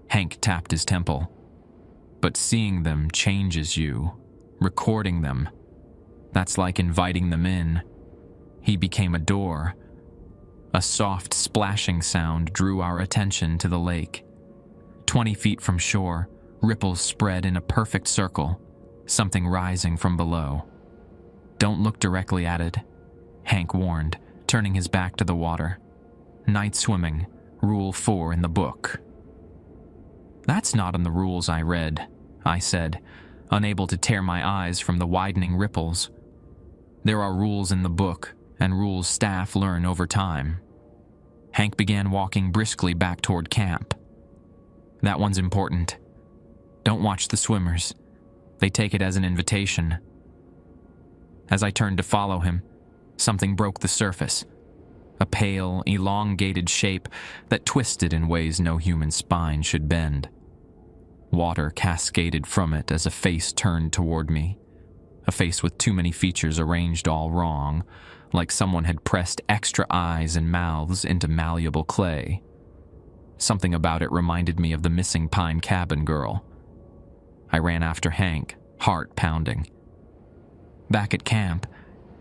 Hank tapped his temple. But seeing them changes you. Recording them. That's like inviting them in. He became a door. A soft splashing sound drew our attention to the lake. 20 feet from shore, ripples spread in a perfect circle, something rising from below. Don't look directly at it, Hank warned, turning his back to the water. Night swimming, Rule 4 in the book. That's not in the rules I read, I said, unable to tear my eyes from the widening ripples. There are rules in the book, and rules staff learn over time. Hank began walking briskly back toward camp. That one's important. Don't watch the swimmers. They take it as an invitation. As I turned to follow him, something broke the surface. A pale, elongated shape that twisted in ways no human spine should bend. Water cascaded from it as a face turned toward me. A face with too many features arranged all wrong, like someone had pressed extra eyes and mouths into malleable clay. Something about it reminded me of the missing Pine Cabin girl. I ran after Hank, heart pounding. Back at camp,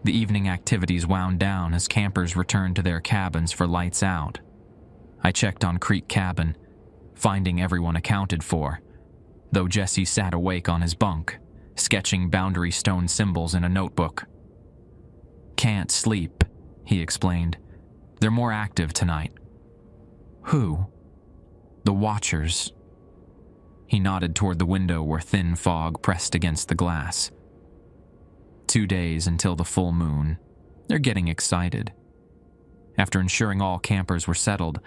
the evening activities wound down as campers returned to their cabins for lights out. I checked on Creek Cabin, finding everyone accounted for, though Jesse sat awake on his bunk, sketching boundary stone symbols in a notebook. Can't sleep, he explained. They're more active tonight. Who? The Watchers. He nodded toward the window where thin fog pressed against the glass. 2 days until the full moon. They're getting excited. After ensuring all campers were settled,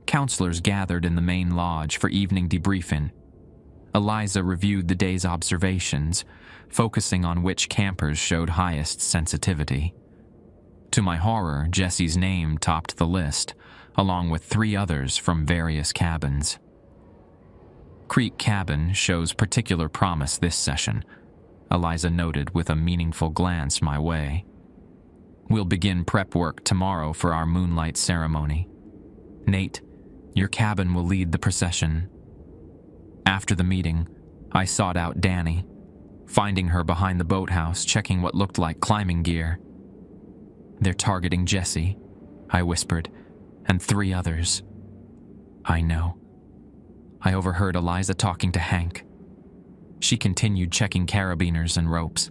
counselors gathered in the main lodge for evening debriefing. Eliza reviewed the day's observations, focusing on which campers showed highest sensitivity. To my horror, Jesse's name topped the list, along with 3 others from various cabins. Creek Cabin shows particular promise this session, Eliza noted with a meaningful glance my way. We'll begin prep work tomorrow for our moonlight ceremony. Nate, your cabin will lead the procession. After the meeting, I sought out Danny, finding her behind the boathouse checking what looked like climbing gear. They're targeting Jesse, I whispered, and 3 others. I know. I overheard Eliza talking to Hank. She continued checking carabiners and ropes.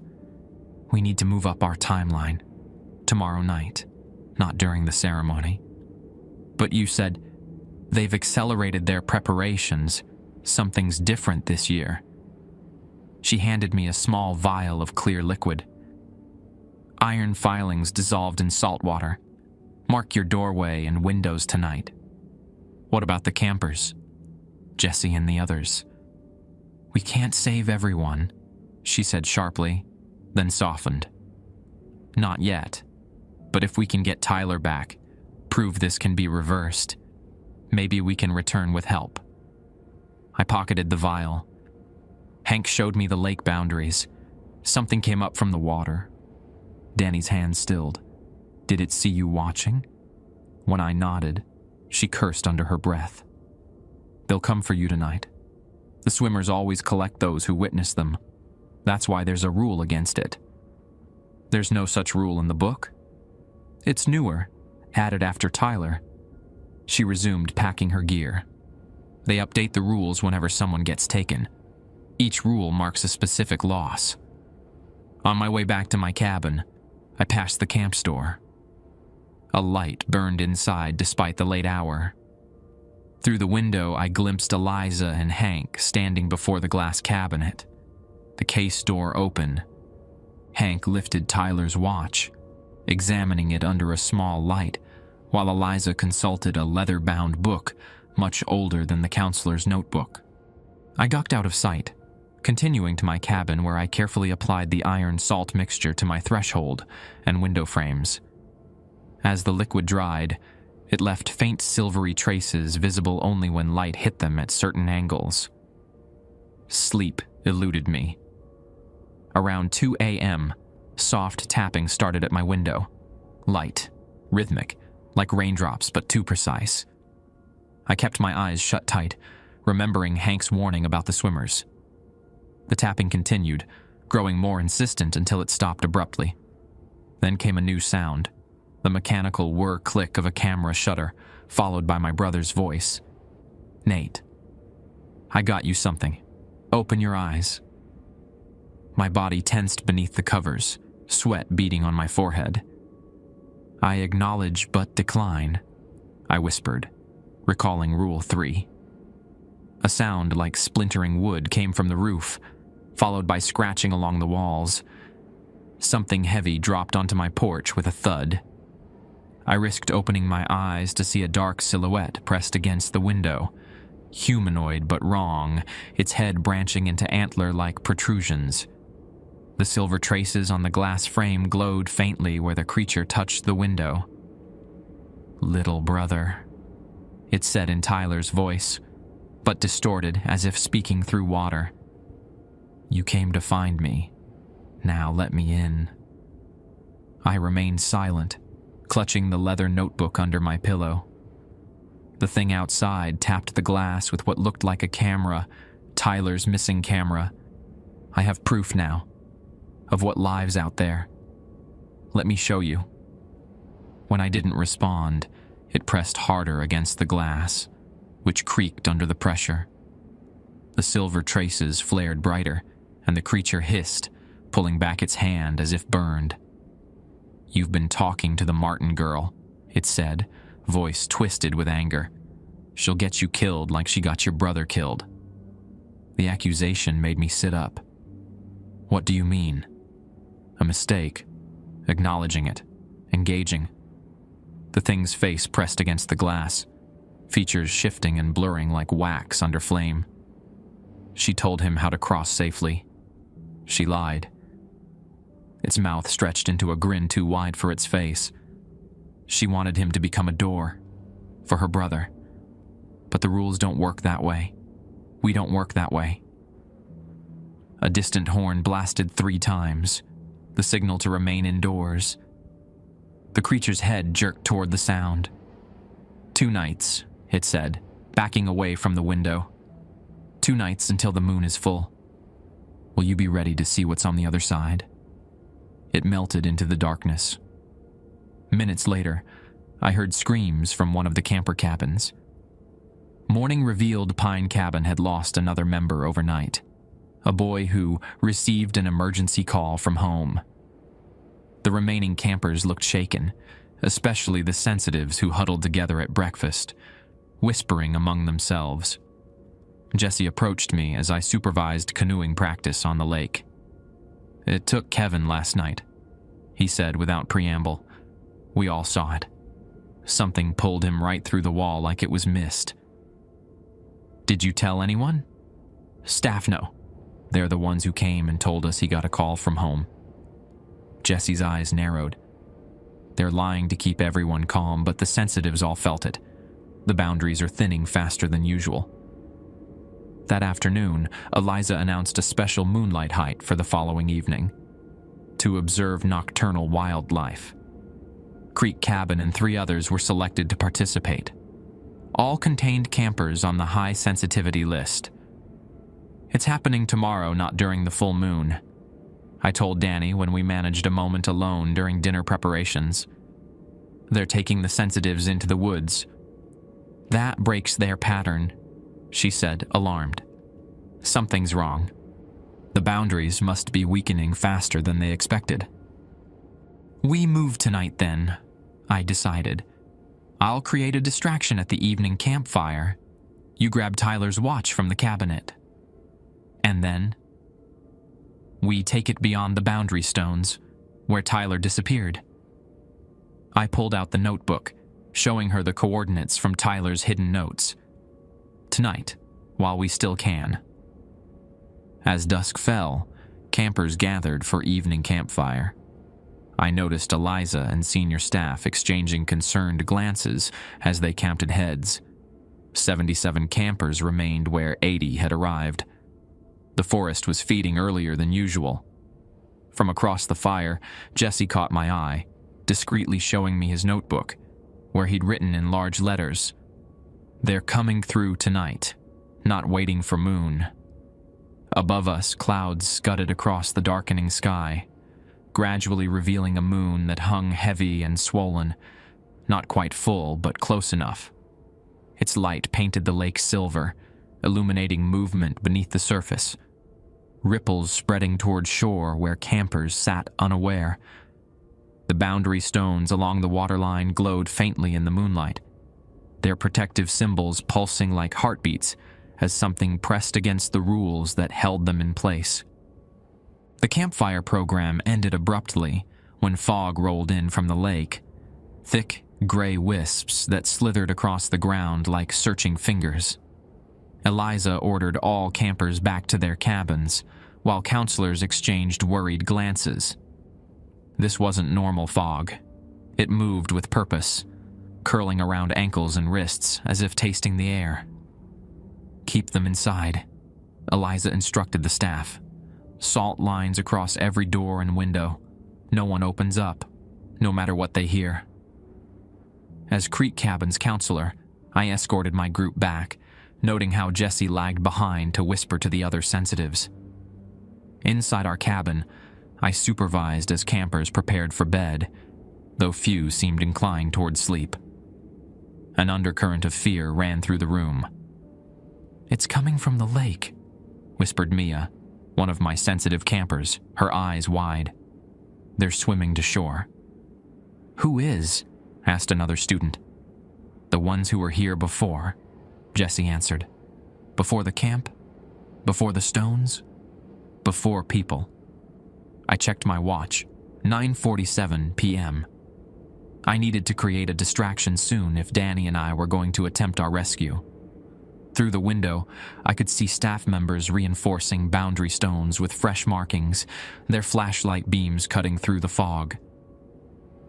We need to move up our timeline. Tomorrow night, not during the ceremony. But you said they've accelerated their preparations. Something's different this year. She handed me a small vial of clear liquid. Iron filings dissolved in salt water. Mark your doorway and windows tonight. What about the campers? Jesse and the others. "We can't save everyone," she said sharply, then softened. "Not yet. But if we can get Tyler back, prove this can be reversed, maybe we can return with help." I pocketed the vial. Hank showed me the lake boundaries. Something came up from the water. Danny's hand stilled. "Did it see you watching?" When I nodded, she cursed under her breath. "They'll come for you tonight. The swimmers always collect those who witness them. That's why there's a rule against it." "There's no such rule in the book?" "It's newer, added after Tyler." She resumed packing her gear. "They update the rules whenever someone gets taken. Each rule marks a specific loss." On my way back to my cabin, I passed the camp store. A light burned inside despite the late hour. Through the window, I glimpsed Eliza and Hank standing before the glass cabinet. The case door open. Hank lifted Tyler's watch, examining it under a small light, while Eliza consulted a leather-bound book much older than the counselor's notebook. I ducked out of sight, continuing to my cabin where I carefully applied the iron salt mixture to my threshold and window frames. As the liquid dried, it left faint silvery traces visible only when light hit them at certain angles. Sleep eluded me. Around 2 a.m., soft tapping started at my window. Light, rhythmic, like raindrops but too precise. I kept my eyes shut tight, remembering Hank's warning about the swimmers. The tapping continued, growing more insistent until it stopped abruptly. Then came a new sound, the mechanical whir-click of a camera shutter, followed by my brother's voice. "Nate, I got you something. Open your eyes." My body tensed beneath the covers, sweat beading on my forehead. "I acknowledge but decline," I whispered, recalling Rule 3. A sound like splintering wood came from the roof, followed by scratching along the walls. Something heavy dropped onto my porch with a thud. I risked opening my eyes to see a dark silhouette pressed against the window. Humanoid but wrong, its head branching into antler-like protrusions. The silver traces on the glass frame glowed faintly where the creature touched the window. "Little brother," it said in Tyler's voice, but distorted as if speaking through water. "You came to find me. Now let me in." I remained silent, clutching the leather notebook under my pillow. The thing outside tapped the glass with what looked like a camera, Tyler's missing camera. I have proof now of what lives out there. Let me show you. When I didn't respond, it pressed harder against the glass, which creaked under the pressure. The silver traces flared brighter, and the creature hissed, pulling back its hand as if burned. "You've been talking to the Martin girl," it said, voice twisted with anger. "She'll get you killed like she got your brother killed." The accusation made me sit up. "What do you mean?" A mistake. Acknowledging it. Engaging. The thing's face pressed against the glass, features shifting and blurring like wax under flame. She told him how to cross safely. She lied. Its mouth stretched into a grin too wide for its face. She wanted him to become a door. For her brother. But the rules don't work that way. We don't work that way. A distant horn blasted 3 times, the signal to remain indoors. The creature's head jerked toward the sound. 2 nights, it said, backing away from the window. 2 nights until the moon is full. Will you be ready to see what's on the other side? It melted into the darkness. Minutes later, I heard screams from one of the camper cabins. Morning revealed Pine Cabin had lost another member overnight, a boy who received an emergency call from home. The remaining campers looked shaken, especially the sensitives who huddled together at breakfast, whispering among themselves. Jesse approached me as I supervised canoeing practice on the lake. "It took Kevin last night," he said without preamble. "We all saw it. Something pulled him right through the wall like it was mist." "Did you tell anyone?" "Staff no. They're the ones who came and told us he got a call from home. Jesse's eyes narrowed. They're lying to keep everyone calm, but the sensitives all felt it. The boundaries are thinning faster than usual. That afternoon, Eliza announced a special moonlight hike for the following evening to observe nocturnal wildlife. Creek Cabin and 3 others were selected to participate. All contained campers on the high sensitivity list. It's happening tomorrow, not during the full moon, I told Danny when we managed a moment alone during dinner preparations. They're taking the sensitives into the woods. That breaks their pattern, she said, alarmed. Something's wrong. The boundaries must be weakening faster than they expected. We move tonight then, I decided. I'll create a distraction at the evening campfire. You grab Tyler's watch from the cabinet. And then we take it beyond the boundary stones, where Tyler disappeared. I pulled out the notebook, showing her the coordinates from Tyler's hidden notes. Tonight, while we still can. As dusk fell, campers gathered for evening campfire. I noticed Eliza and senior staff exchanging concerned glances as they counted heads. 77 campers remained where 80 had arrived. The forest was feeding earlier than usual. From across the fire, Jesse caught my eye, discreetly showing me his notebook, where he'd written in large letters, "They're coming through tonight, not waiting for moon." Above us, clouds scudded across the darkening sky, gradually revealing a moon that hung heavy and swollen, not quite full, but close enough. Its light painted the lake silver, illuminating movement beneath the surface. Ripples spreading toward shore where campers sat unaware. The boundary stones along the waterline glowed faintly in the moonlight, their protective symbols pulsing like heartbeats as something pressed against the rules that held them in place. The campfire program ended abruptly when fog rolled in from the lake, thick gray wisps that slithered across the ground like searching fingers. Eliza ordered all campers back to their cabins, while counselors exchanged worried glances. This wasn't normal fog. It moved with purpose, curling around ankles and wrists as if tasting the air. "Keep them inside," Eliza instructed the staff. "Salt lines across every door and window. No one opens up, no matter what they hear." As Creek Cabin's counselor, I escorted my group back, noting how Jesse lagged behind to whisper to the other sensitives. Inside our cabin, I supervised as campers prepared for bed, though few seemed inclined toward sleep. An undercurrent of fear ran through the room. "It's coming from the lake," whispered Mia, one of my sensitive campers, her eyes wide. "They're swimming to shore." "Who is?" asked another student. "The ones who were here before," Jesse answered. "Before the camp? Before the stones? Before people." I checked my watch, 9:47 p.m. I needed to create a distraction soon if Danny and I were going to attempt our rescue. Through the window, I could see staff members reinforcing boundary stones with fresh markings, their flashlight beams cutting through the fog.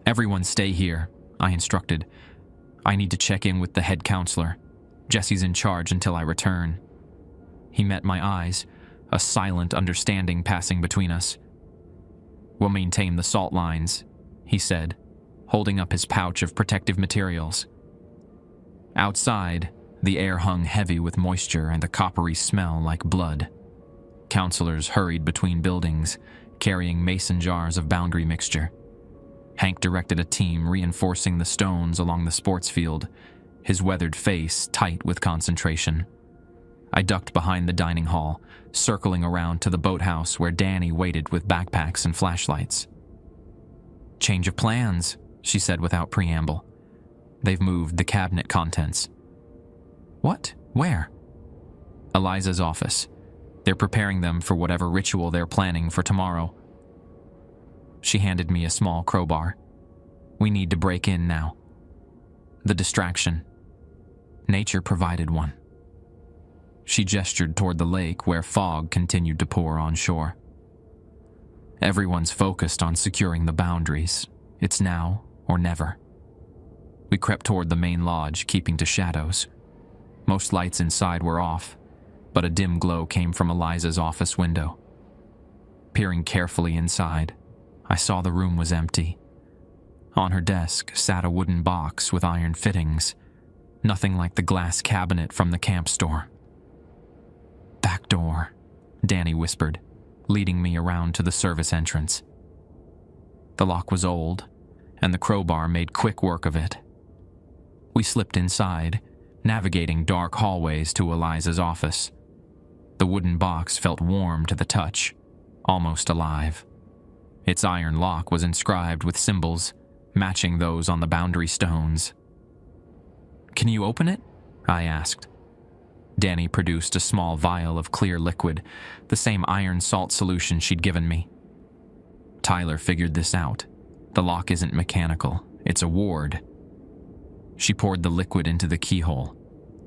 "Everyone stay here," I instructed. "I need to check in with the head counselor. Jesse's in charge until I return." He met my eyes, a silent understanding passing between us. "We'll maintain the salt lines," he said, holding up his pouch of protective materials. Outside, the air hung heavy with moisture and a coppery smell like blood. Counselors hurried between buildings, carrying mason jars of boundary mixture. Hank directed a team reinforcing the stones along the sports field, his weathered face tight with concentration. I ducked behind the dining hall, circling around to the boathouse where Danny waited with backpacks and flashlights. "Change of plans," she said without preamble. "They've moved the cabinet contents." "What? Where?" "Eliza's office. They're preparing them for whatever ritual they're planning for tomorrow." She handed me a small crowbar. "We need to break in now." The distraction. Nature provided one. She gestured toward the lake where fog continued to pour on shore. Everyone's focused on securing the boundaries. It's now or never. We crept toward the main lodge, keeping to shadows. Most lights inside were off, but a dim glow came from Eliza's office window. Peering carefully inside, I saw the room was empty. On her desk sat a wooden box with iron fittings, nothing like the glass cabinet from the camp store. "Back door," Danny whispered, leading me around to the service entrance. The lock was old, and the crowbar made quick work of it. We slipped inside, navigating dark hallways to Eliza's office. The wooden box felt warm to the touch, almost alive. Its iron lock was inscribed with symbols, matching those on the boundary stones. "Can you open it?" I asked. Danny produced a small vial of clear liquid, the same iron salt solution she'd given me. "Tyler figured this out. The lock isn't mechanical, it's a ward." She poured the liquid into the keyhole.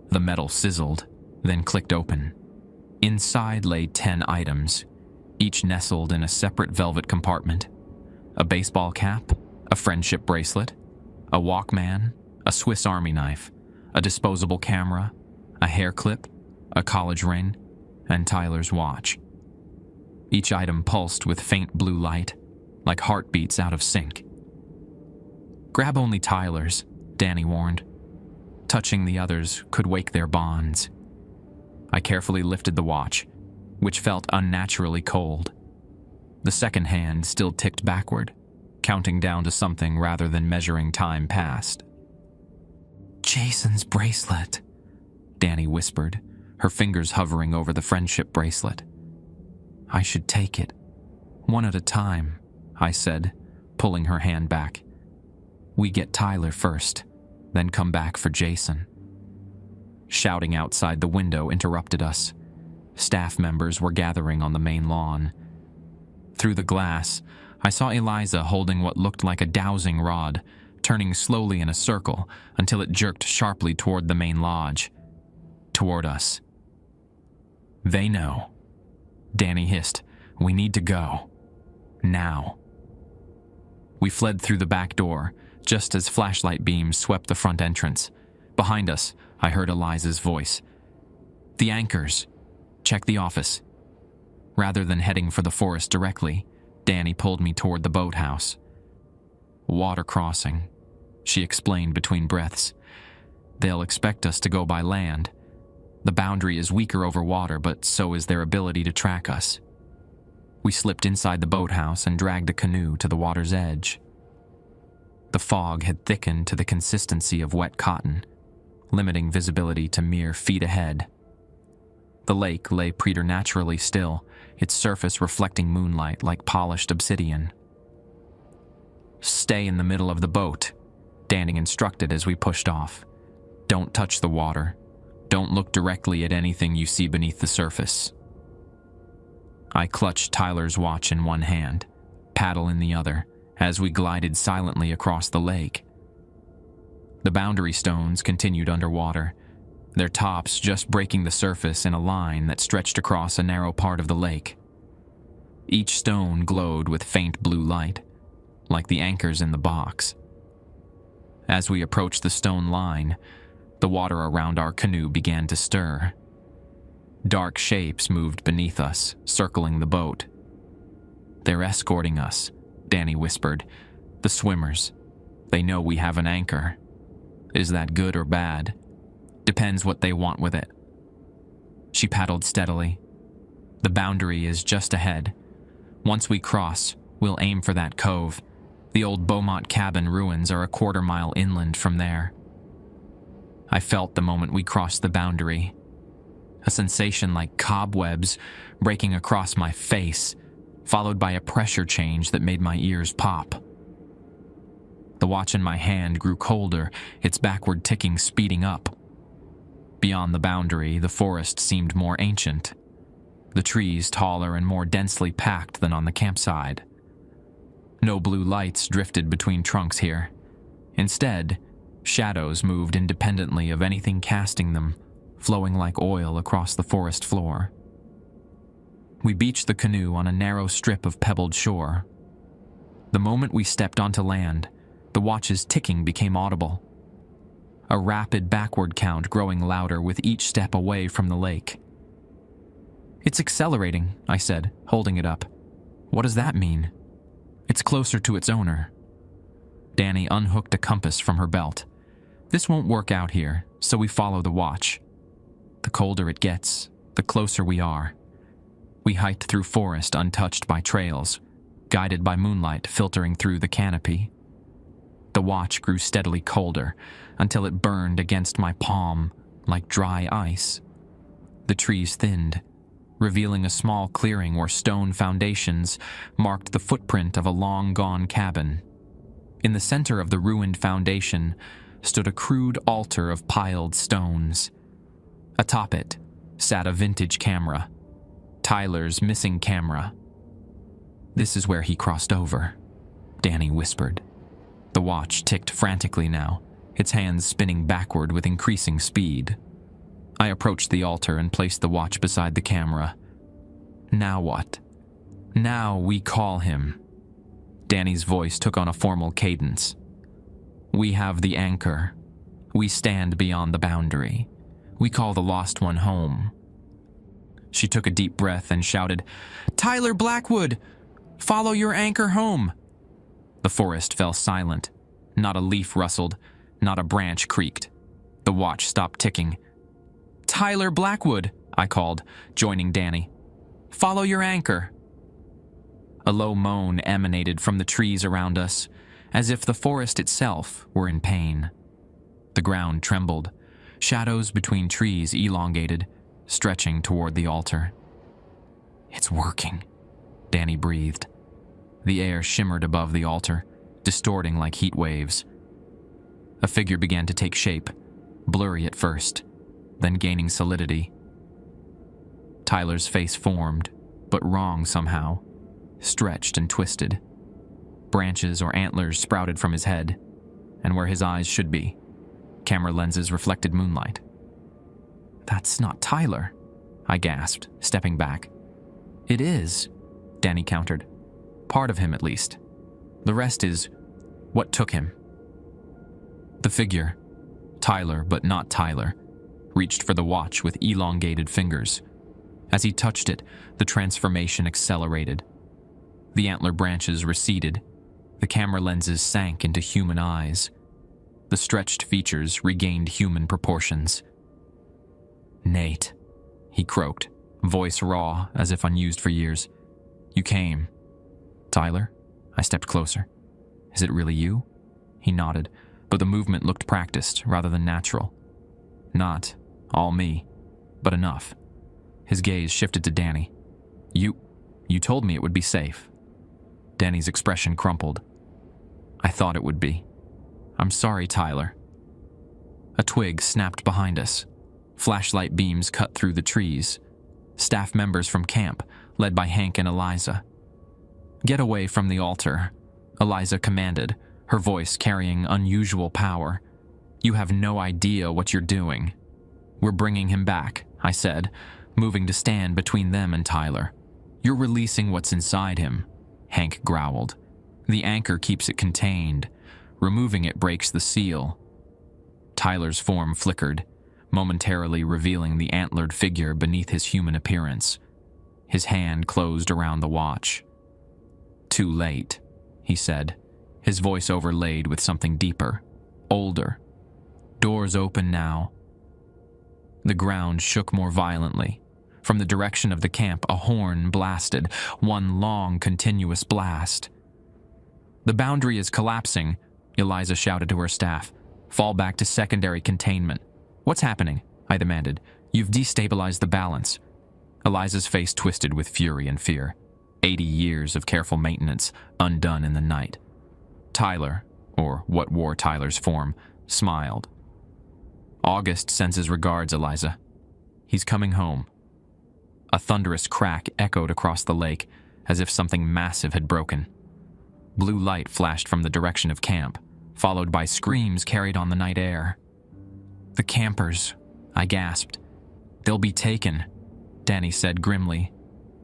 The metal sizzled, then clicked open. Inside lay 10 items, each nestled in a separate velvet compartment. A baseball cap, a friendship bracelet, a Walkman, a Swiss Army knife, a disposable camera, a hair clip, a college ring, and Tyler's watch. Each item pulsed with faint blue light, like heartbeats out of sync. "Grab only Tyler's," Danny warned. "Touching the others could wake their bonds." I carefully lifted the watch, which felt unnaturally cold. The second hand still ticked backward, counting down to something rather than measuring time past. "Jason's bracelet," Danny whispered, her fingers hovering over the friendship bracelet. "I should take it. One at a time," I said, pulling her hand back. "We get Tyler first, then come back for Jason." Shouting outside the window interrupted us. Staff members were gathering on the main lawn. Through the glass, I saw Eliza holding what looked like a dowsing rod, turning slowly in a circle until it jerked sharply toward the main lodge. Toward us. "They know." Danny hissed, "We need to go. Now." We fled through the back door, just as flashlight beams swept the front entrance. Behind us, I heard Eliza's voice. "The anchors. Check the office." Rather than heading for the forest directly, Danny pulled me toward the boathouse. "Water crossing," she explained between breaths. "They'll expect us to go by land. The boundary is weaker over water, but so is their ability to track us." We slipped inside the boathouse and dragged a canoe to the water's edge. The fog had thickened to the consistency of wet cotton, limiting visibility to mere feet ahead. The lake lay preternaturally still, its surface reflecting moonlight like polished obsidian. "Stay in the middle of the boat," Danny instructed as we pushed off. "Don't touch the water. Don't look directly at anything you see beneath the surface." I clutched Tyler's watch in one hand, paddle in the other, as we glided silently across the lake. The boundary stones continued underwater, their tops just breaking the surface in a line that stretched across a narrow part of the lake. Each stone glowed with faint blue light, like the anchors in the box. As we approached the stone line, the water around our canoe began to stir. Dark shapes moved beneath us, circling the boat. "They're escorting us," Danny whispered. "The swimmers. They know we have an anchor. Is that good or bad? Depends what they want with it." She paddled steadily. "The boundary is just ahead. Once we cross, we'll aim for that cove. The old Beaumont cabin ruins are a quarter-mile inland from there." I felt the moment we crossed the boundary. A sensation like cobwebs breaking across my face, followed by a pressure change that made my ears pop. The watch in my hand grew colder, its backward ticking speeding up. Beyond the boundary, the forest seemed more ancient, the trees taller and more densely packed than on the campsite. No blue lights drifted between trunks here. Instead, shadows moved independently of anything casting them, flowing like oil across the forest floor. We beached the canoe on a narrow strip of pebbled shore. The moment we stepped onto land, the watch's ticking became audible. A rapid backward count growing louder with each step away from the lake. "It's accelerating," I said, holding it up. "What does that mean?" "It's closer to its owner." Danny unhooked a compass from her belt. "This won't work out here, so we follow the watch. The colder it gets, the closer we are." We hiked through forest untouched by trails, guided by moonlight filtering through the canopy. The watch grew steadily colder until it burned against my palm like dry ice. The trees thinned, revealing a small clearing where stone foundations marked the footprint of a long-gone cabin. In the center of the ruined foundation stood a crude altar of piled stones. Atop it sat a vintage camera, Tyler's missing camera. "This is where he crossed over," Danny whispered. The watch ticked frantically now, its hands spinning backward with increasing speed. I approached the altar and placed the watch beside the camera. "Now what?" "Now we call him." Danny's voice took on a formal cadence. "We have the anchor. We stand beyond the boundary. We call the lost one home." She took a deep breath and shouted, "Tyler Blackwood! Follow your anchor home!" The forest fell silent. Not a leaf rustled, not a branch creaked. The watch stopped ticking. "Tyler Blackwood!" I called, joining Danny. "Follow your anchor!" A low moan emanated from the trees around us, as if the forest itself were in pain. The ground trembled. Shadows between trees elongated, stretching toward the altar. "It's working," Danny breathed. The air shimmered above the altar, distorting like heat waves. A figure began to take shape, blurry at first, then gaining solidity. Tyler's face formed, but wrong somehow, stretched and twisted. Branches or antlers sprouted from his head, and where his eyes should be, camera lenses reflected moonlight. "That's not Tyler," I gasped, stepping back. "It is," Danny countered. "Part of him, at least. The rest is what took him." The figure, Tyler but not Tyler, reached for the watch with elongated fingers. As he touched it, the transformation accelerated. The antler branches receded. The camera lenses sank into human eyes. The stretched features regained human proportions. "Nate," he croaked, voice raw as if unused for years. "You came." "Tyler?" I stepped closer. "Is it really you?" He nodded, but the movement looked practiced rather than natural. "Not all me, but enough." His gaze shifted to Danny. You told me it would be safe." Danny's expression crumpled. "I thought it would be. I'm sorry, Tyler." A twig snapped behind us. Flashlight beams cut through the trees. Staff members from camp, led by Hank and Eliza. "Get away from the altar," Eliza commanded, her voice carrying unusual power. "You have no idea what you're doing." "We're bringing him back," I said, moving to stand between them and Tyler. "You're releasing what's inside him," Hank growled. "The anchor keeps it contained. Removing it breaks the seal." Tyler's form flickered, momentarily revealing the antlered figure beneath his human appearance. His hand closed around the watch. "Too late," he said, his voice overlaid with something deeper, older. "Doors open now." The ground shook more violently. From the direction of the camp, a horn blasted, one long, continuous blast. "The boundary is collapsing," Eliza shouted to her staff. "Fall back to secondary containment." "What's happening?" I demanded. "You've destabilized the balance." Eliza's face twisted with fury and fear. 80 years of careful maintenance, undone in the night. Tyler, or what wore Tyler's form, smiled. "August sends his regards, Eliza. He's coming home." A thunderous crack echoed across the lake, as if something massive had broken. Blue light flashed from the direction of camp, followed by screams carried on the night air. "The campers," I gasped, "They'll be taken," Danny said grimly.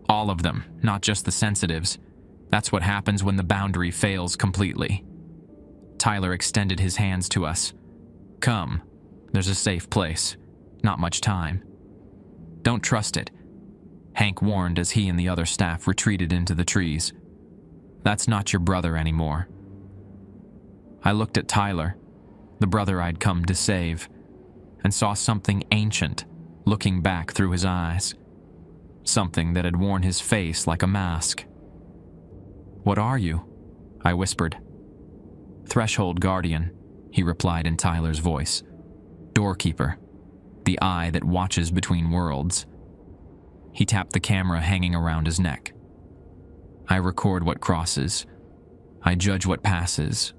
"All of them, not just the sensitives. That's what happens when the boundary fails completely." Tyler extended his hands to us. "Come, there's a safe place. Not much time." "Don't trust it," Hank warned as he and the other staff retreated into the trees. "That's not your brother anymore." I looked at Tyler, the brother I'd come to save, and saw something ancient looking back through his eyes. Something that had worn his face like a mask. "What are you?" I whispered. "Threshold Guardian," he replied in Tyler's voice. "Doorkeeper, the eye that watches between worlds." He tapped the camera hanging around his neck. "I record what crosses. I judge what passes.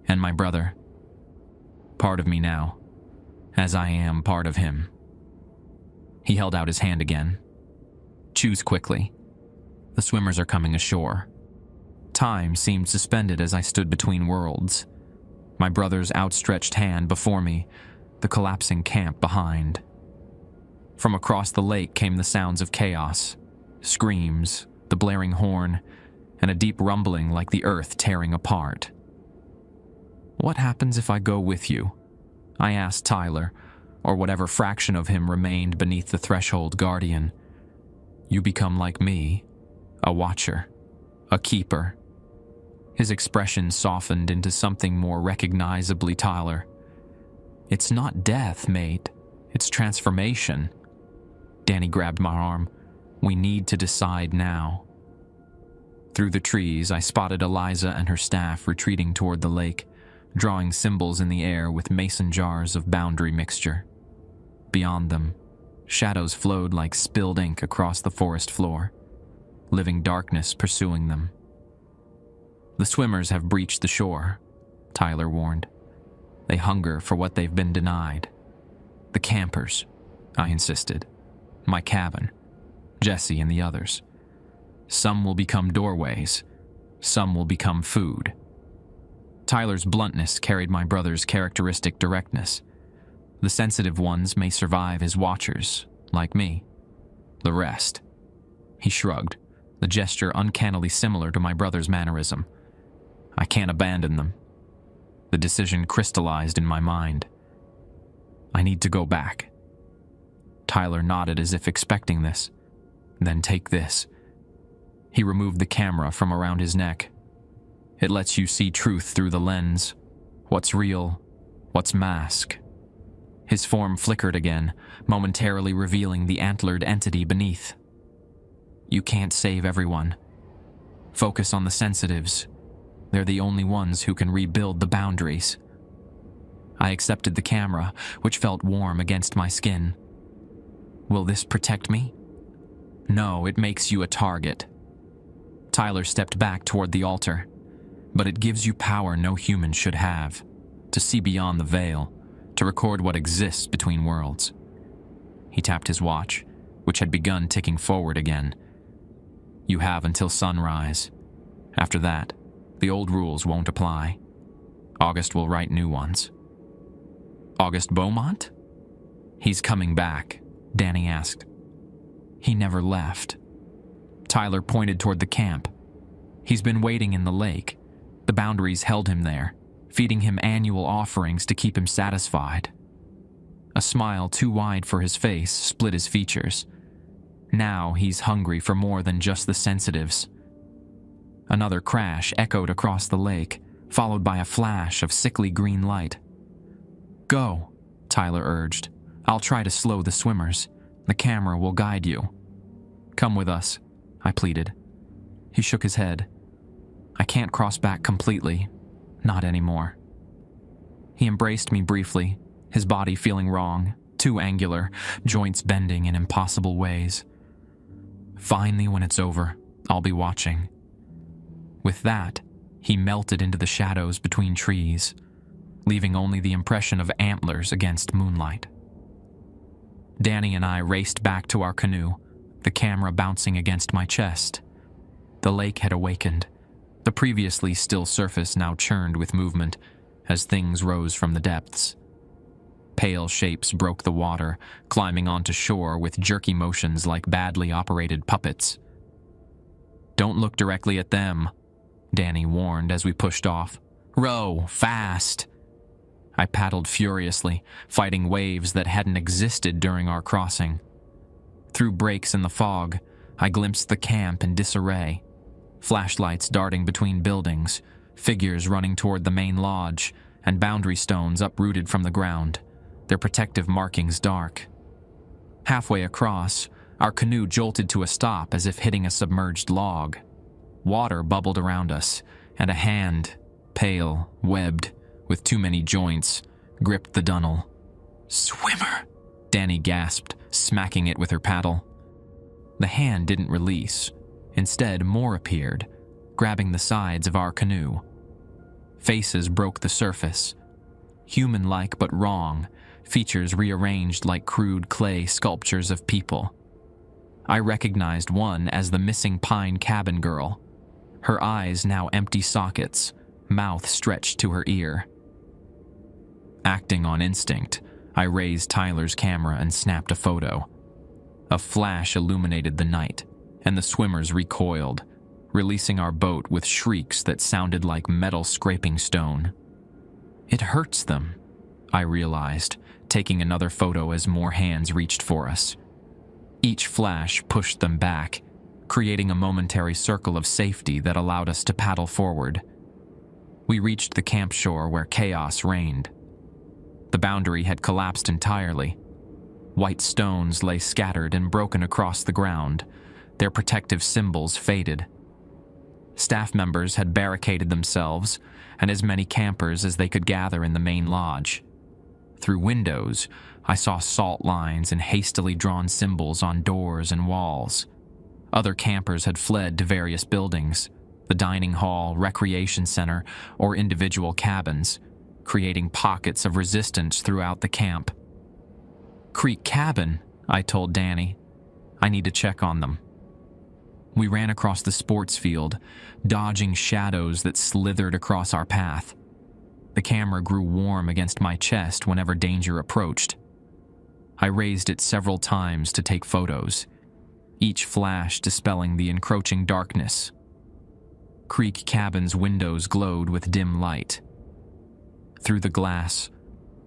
And my brother, part of me now, as I am part of him." He held out his hand again. "Choose quickly. The swimmers are coming ashore." Time seemed suspended as I stood between worlds. My brother's outstretched hand before me, the collapsing camp behind. From across the lake came the sounds of chaos, screams, the blaring horn, and a deep rumbling like the earth tearing apart. "What happens if I go with you?" I asked Tyler, or whatever fraction of him remained beneath the Threshold Guardian. "You become like me, a watcher, a keeper." His expression softened into something more recognizably Tyler. "It's not death, mate. It's transformation." Danny grabbed my arm. "We need to decide now." Through the trees, I spotted Eliza and her staff retreating toward the lake, drawing symbols in the air with mason jars of boundary mixture. Beyond them, shadows flowed like spilled ink across the forest floor, living darkness pursuing them. "The swimmers have breached the shore," Tyler warned. "They hunger for what they've been denied." "The campers," I insisted. "My cabin, Jesse and the others. Some will become doorways. Some will become food." Tyler's bluntness carried my brother's characteristic directness. "The sensitive ones may survive as watchers, like me. The rest." He shrugged, the gesture uncannily similar to my brother's mannerism. "I can't abandon them." The decision crystallized in my mind. "I need to go back." Tyler nodded as if expecting this. "Then take this." He removed the camera from around his neck. "It lets you see truth through the lens. What's real, what's mask." His form flickered again, momentarily revealing the antlered entity beneath. "You can't save everyone. Focus on the sensitives. They're the only ones who can rebuild the boundaries." I accepted the camera, which felt warm against my skin. "Will this protect me?" "No, it makes you a target." Tyler stepped back toward the altar. "But it gives you power no human should have, to see beyond the veil, to record what exists between worlds." He tapped his watch, which had begun ticking forward again. "You have until sunrise. After that, the old rules won't apply. August will write new ones." "August Beaumont?" "He's coming back," Danny asked. "He never left." Tyler pointed toward the camp. "He's been waiting in the lake. The boundaries held him there, feeding him annual offerings to keep him satisfied." A smile too wide for his face split his features. "Now he's hungry for more than just the sensitives." Another crash echoed across the lake, followed by a flash of sickly green light. "Go," Tyler urged. "I'll try to slow the swimmers. The camera will guide you." "Come with us," I pleaded. He shook his head. "I can't cross back completely. Not anymore." He embraced me briefly, his body feeling wrong, too angular, joints bending in impossible ways. "Finally, when it's over, I'll be watching." With that, he melted into the shadows between trees, leaving only the impression of antlers against moonlight. Danny and I raced back to our canoe, the camera bouncing against my chest. The lake had awakened, the previously still surface now churned with movement as things rose from the depths. Pale shapes broke the water, climbing onto shore with jerky motions like badly operated puppets. "Don't look directly at them," Danny warned as we pushed off. "Row, fast!" I paddled furiously, fighting waves that hadn't existed during our crossing. Through breaks in the fog, I glimpsed the camp in disarray. Flashlights darting between buildings, figures running toward the main lodge, and boundary stones uprooted from the ground, their protective markings dark. Halfway across, our canoe jolted to a stop as if hitting a submerged log. Water bubbled around us, and a hand, pale, webbed, with too many joints, gripped the dunnel. "Swimmer!" Danny gasped, smacking it with her paddle. The hand didn't release. Instead, more appeared, grabbing the sides of our canoe. Faces broke the surface. Human-like but wrong, features rearranged like crude clay sculptures of people. I recognized one as the missing pine cabin girl. Her eyes now empty sockets, mouth stretched to her ear. Acting on instinct, I raised Tyler's camera and snapped a photo. A flash illuminated the night, and the swimmers recoiled, releasing our boat with shrieks that sounded like metal scraping stone. "It hurts them," I realized, taking another photo as more hands reached for us. Each flash pushed them back, creating a momentary circle of safety that allowed us to paddle forward. We reached the camp shore where chaos reigned. The boundary had collapsed entirely. White stones lay scattered and broken across the ground, their protective symbols faded. Staff members had barricaded themselves, and as many campers as they could gather in the main lodge. Through windows, I saw salt lines and hastily drawn symbols on doors and walls. Other campers had fled to various buildings, the dining hall, recreation center, or individual cabins, creating pockets of resistance throughout the camp. "Creek Cabin," I told Danny. "I need to check on them." We ran across the sports field, dodging shadows that slithered across our path. The camera grew warm against my chest whenever danger approached. I raised it several times to take photos, each flash dispelling the encroaching darkness. Creek Cabin's windows glowed with dim light. Through the glass,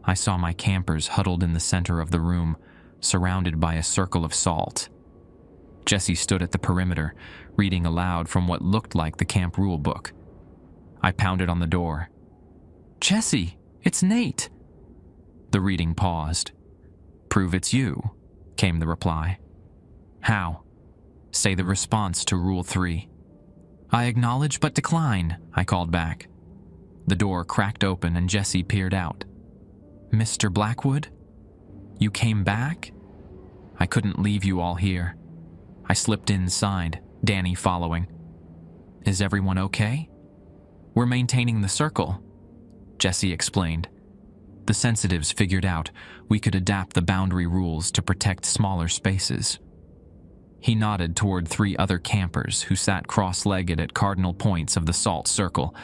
I saw my campers huddled in the center of the room, surrounded by a circle of salt. Jesse stood at the perimeter, reading aloud from what looked like the camp rule book. I pounded on the door. "Jesse, it's Nate." The reading paused. "Prove it's you," came the reply. "How?" "Say the response to Rule 3. "I acknowledge but decline," I called back. The door cracked open and Jesse peered out. "Mr. Blackwood? You came back? I couldn't leave you all here." I slipped inside, Danny following. "Is everyone okay?" "We're maintaining the circle," Jesse explained. "The sensitives figured out we could adapt the boundary rules to protect smaller spaces." He nodded toward 3 other campers who sat cross-legged at cardinal points of the salt circle,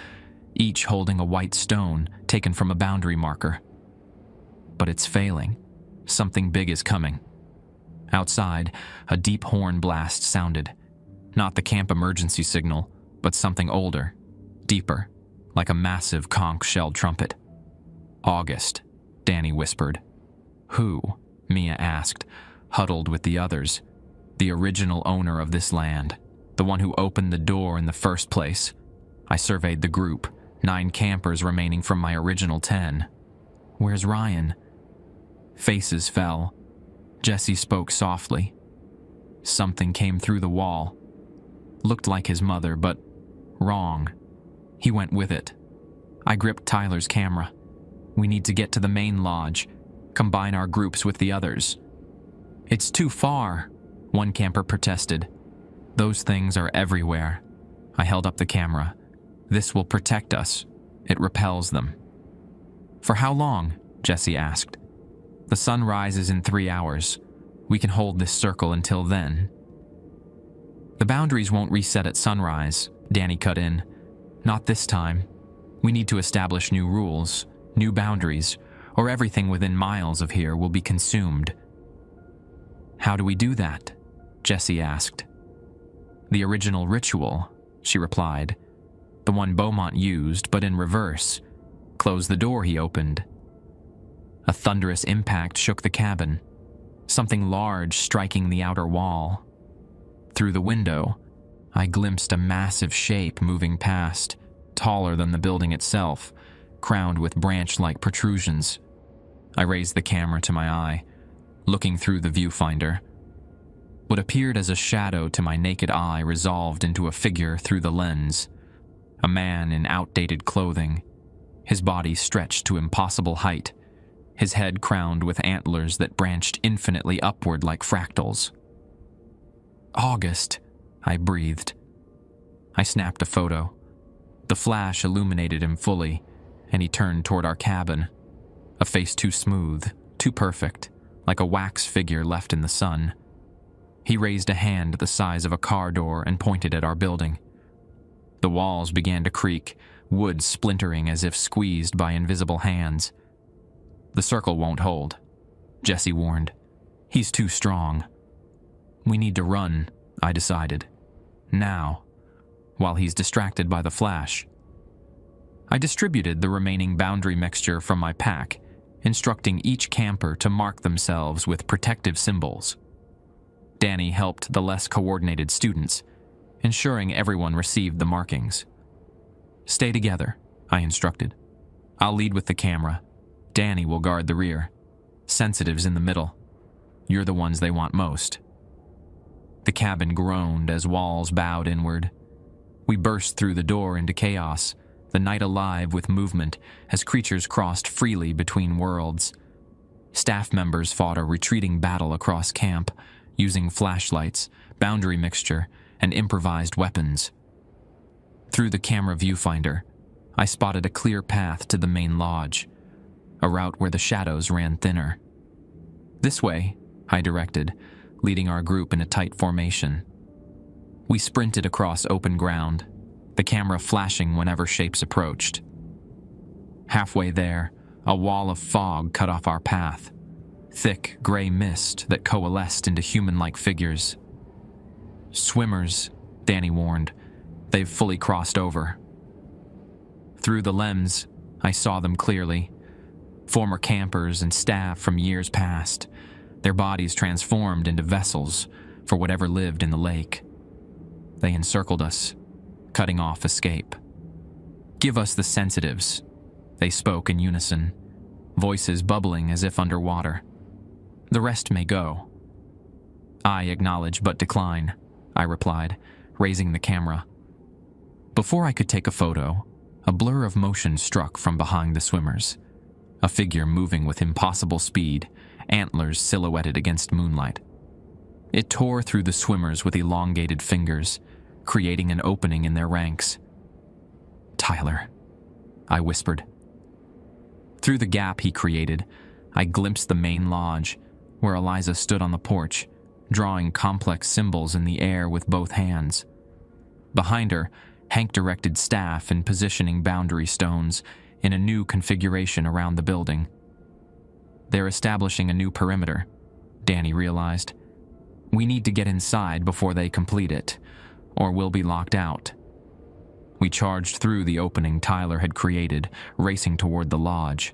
each holding a white stone taken from a boundary marker. "But it's failing. Something big is coming." Outside, a deep horn blast sounded. Not the camp emergency signal, but something older, deeper, like a massive conch-shell trumpet. "August," Danny whispered. "Who?" Mia asked, huddled with the others. "The original owner of this land, the one who opened the door in the first place." I surveyed the group, 9 campers remaining from my original 10. "Where's Ryan?" Faces fell. Jesse spoke softly. Something came through the wall. Looked like his mother, but wrong. He went with it. I gripped Tyler's camera. "We need to get to the main lodge, combine our groups with the others." "It's too far," one camper protested. "Those things are everywhere." I held up the camera. "This will protect us. It repels them." "For how long?" Jesse asked. "The sun rises in 3 hours. We can hold this circle until then." "The boundaries won't reset at sunrise," Danny cut in. "Not this time. We need to establish new rules, new boundaries, or everything within miles of here will be consumed." "How do we do that?" Jessie asked. "The original ritual," she replied. "The one Beaumont used, but in reverse. Close the door he opened." A thunderous impact shook the cabin, something large striking the outer wall. Through the window, I glimpsed a massive shape moving past, taller than the building itself, crowned with branch-like protrusions. I raised the camera to my eye, looking through the viewfinder. What appeared as a shadow to my naked eye resolved into a figure through the lens. A man in outdated clothing, his body stretched to impossible height, his head crowned with antlers that branched infinitely upward like fractals. "August," I breathed. I snapped a photo. The flash illuminated him fully, and he turned toward our cabin, a face too smooth, too perfect, like a wax figure left in the sun. He raised a hand the size of a car door and pointed at our building. The walls began to creak, wood splintering as if squeezed by invisible hands. "The circle won't hold," Jessie warned. "He's too strong." "We need to run," I decided. "Now, while he's distracted by the flash." I distributed the remaining boundary mixture from my pack, instructing each camper to mark themselves with protective symbols. Danny helped the less coordinated students, ensuring everyone received the markings. "Stay together," I instructed. "I'll lead with the camera. Danny will guard the rear. Sensitives in the middle. You're the ones they want most." The cabin groaned as walls bowed inward. We burst through the door into chaos, the night alive with movement as creatures crossed freely between worlds. Staff members fought a retreating battle across camp, using flashlights, boundary mixture, and improvised weapons. Through the camera viewfinder, I spotted a clear path to the main lodge, a route where the shadows ran thinner. "This way," I directed, leading our group in a tight formation. We sprinted across open ground, the camera flashing whenever shapes approached. Halfway there, a wall of fog cut off our path, thick gray mist that coalesced into human-like figures. "Swimmers," Danny warned. "They've fully crossed over." Through the lens, I saw them clearly. Former campers and staff from years past, their bodies transformed into vessels for whatever lived in the lake. They encircled us, cutting off escape. "Give us the sensitives," they spoke in unison, voices bubbling as if underwater. "The rest may go." "I acknowledge but decline," I replied, raising the camera. Before I could take a photo, a blur of motion struck from behind the swimmers, a figure moving with impossible speed, antlers silhouetted against moonlight. It tore through the swimmers with elongated fingers, creating an opening in their ranks. "Tyler," I whispered. Through the gap he created, I glimpsed the main lodge, where Eliza stood on the porch, drawing complex symbols in the air with both hands. Behind her, Hank directed staff in positioning boundary stones in a new configuration around the building. "They're establishing a new perimeter," Danny realized. "We need to get inside before they complete it, or we'll be locked out." We charged through the opening Tyler had created, racing toward the lodge.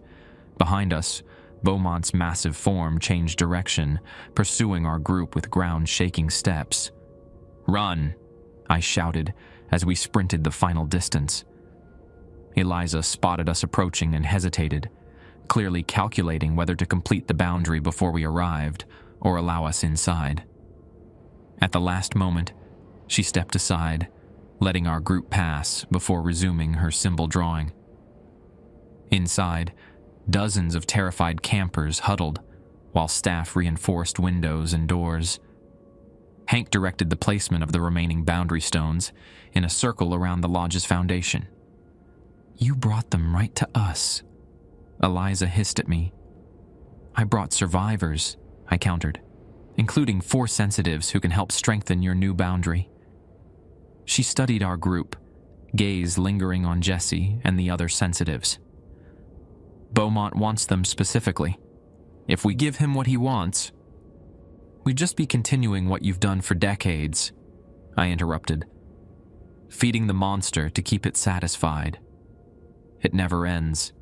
Behind us, Beaumont's massive form changed direction, pursuing our group with ground-shaking steps. "Run!" I shouted as we sprinted the final distance. Eliza spotted us approaching and hesitated, clearly calculating whether to complete the boundary before we arrived or allow us inside. At the last moment, she stepped aside, letting our group pass before resuming her symbol drawing. Inside, dozens of terrified campers huddled, while staff reinforced windows and doors. Hank directed the placement of the remaining boundary stones in a circle around the lodge's foundation. "You brought them right to us," Eliza hissed at me. "I brought survivors," I countered, "including 4 sensitives who can help strengthen your new boundary." She studied our group, gaze lingering on Jessie and the other sensitives. Beaumont wants them specifically. If we give him what he wants, we'd just be continuing what you've done for decades, I interrupted. Feeding the monster to keep it satisfied. It never ends.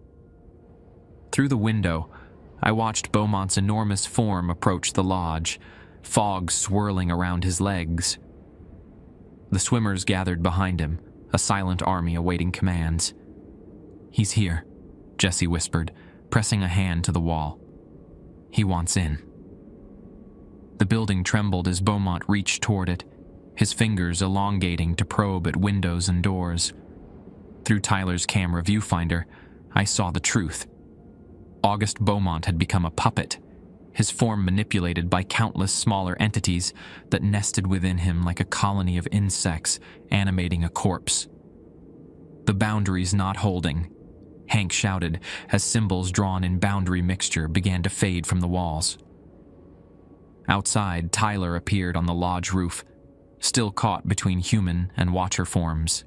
Through the window, I watched Beaumont's enormous form approach the lodge, fog swirling around his legs. The swimmers gathered behind him, a silent army awaiting commands. "He's here," Jessie whispered, pressing a hand to the wall. "He wants in." The building trembled as Beaumont reached toward it, his fingers elongating to probe at windows and doors. Through Tyler's camera viewfinder, I saw the truth. August Beaumont had become a puppet, his form manipulated by countless smaller entities that nested within him like a colony of insects animating a corpse. "The boundary's not holding," Hank shouted as symbols drawn in boundary mixture began to fade from the walls. Outside, Tyler appeared on the lodge roof, still caught between human and watcher forms.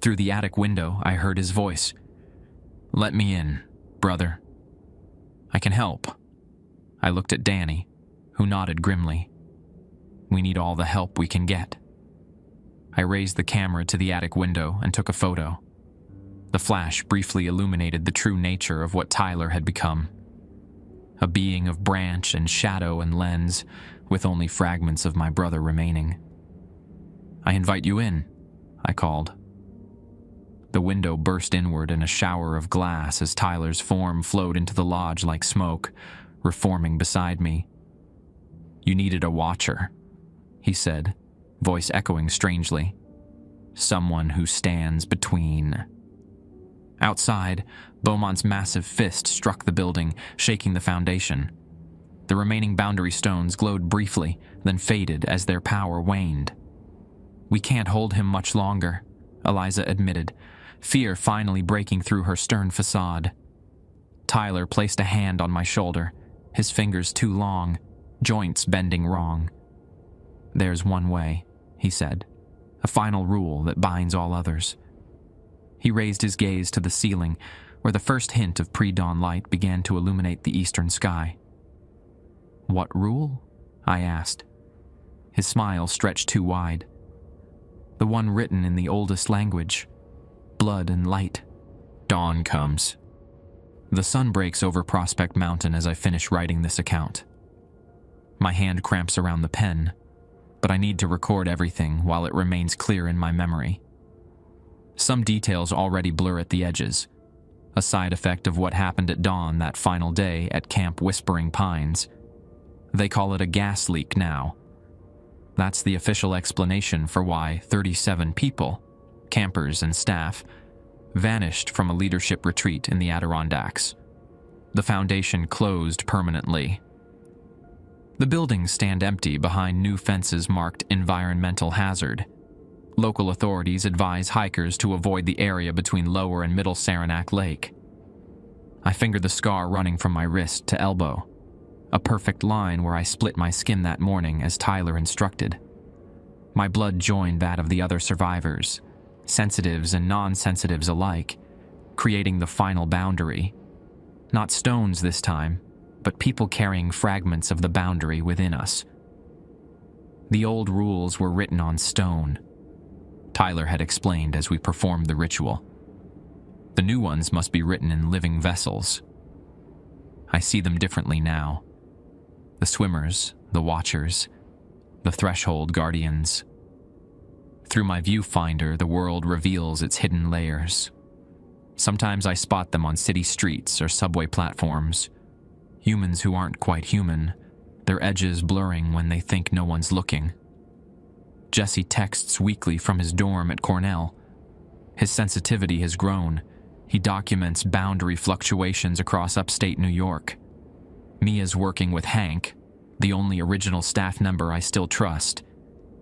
Through the attic window, I heard his voice. "Let me in, brother. I can help." I looked at Danny, who nodded grimly. "We need all the help we can get." I raised the camera to the attic window and took a photo. The flash briefly illuminated the true nature of what Tyler had become. A being of branch and shadow and lens, with only fragments of my brother remaining. "I invite you in," I called. The window burst inward in a shower of glass as Tyler's form flowed into the lodge like smoke, reforming beside me. "You needed a watcher," he said, voice echoing strangely. "Someone who stands between." Outside, Beaumont's massive fist struck the building, shaking the foundation. The remaining boundary stones glowed briefly, then faded as their power waned. "We can't hold him much longer," Eliza admitted, fear finally breaking through her stern facade. Tyler placed a hand on my shoulder, his fingers too long, joints bending wrong. "There's one way," he said, "a final rule that binds all others." He raised his gaze to the ceiling, where the first hint of pre-dawn light began to illuminate the eastern sky. "What rule?" I asked. His smile stretched too wide. "The one written in the oldest language. Blood and light. Dawn comes. The sun breaks over Prospect Mountain as I finish writing this account. My hand cramps around the pen, but I need to record everything while it remains clear in my memory. Some details already blur at the edges, a side effect of what happened at dawn that final day at Camp Whispering Pines. They call it a gas leak now. That's the official explanation for why 37 people, campers and staff, vanished from a leadership retreat in the Adirondacks. The foundation closed permanently. The buildings stand empty behind new fences marked environmental hazard. Local authorities advise hikers to avoid the area between Lower and Middle Saranac Lake. I fingered the scar running from my wrist to elbow, a perfect line where I split my skin that morning as Tyler instructed. My blood joined that of the other survivors, sensitives and non-sensitives alike, creating the final boundary. Not stones this time, but people carrying fragments of the boundary within us. The old rules were written on stone, Tyler had explained as we performed the ritual. The new ones must be written in living vessels. I see them differently now. The swimmers, the watchers, the threshold guardians. Through my viewfinder, the world reveals its hidden layers. Sometimes I spot them on city streets or subway platforms. Humans who aren't quite human, their edges blurring when they think no one's looking. Jesse texts weekly from his dorm at Cornell. His sensitivity has grown. He documents boundary fluctuations across upstate New York. Mia's working with Hank, the only original staff member I still trust,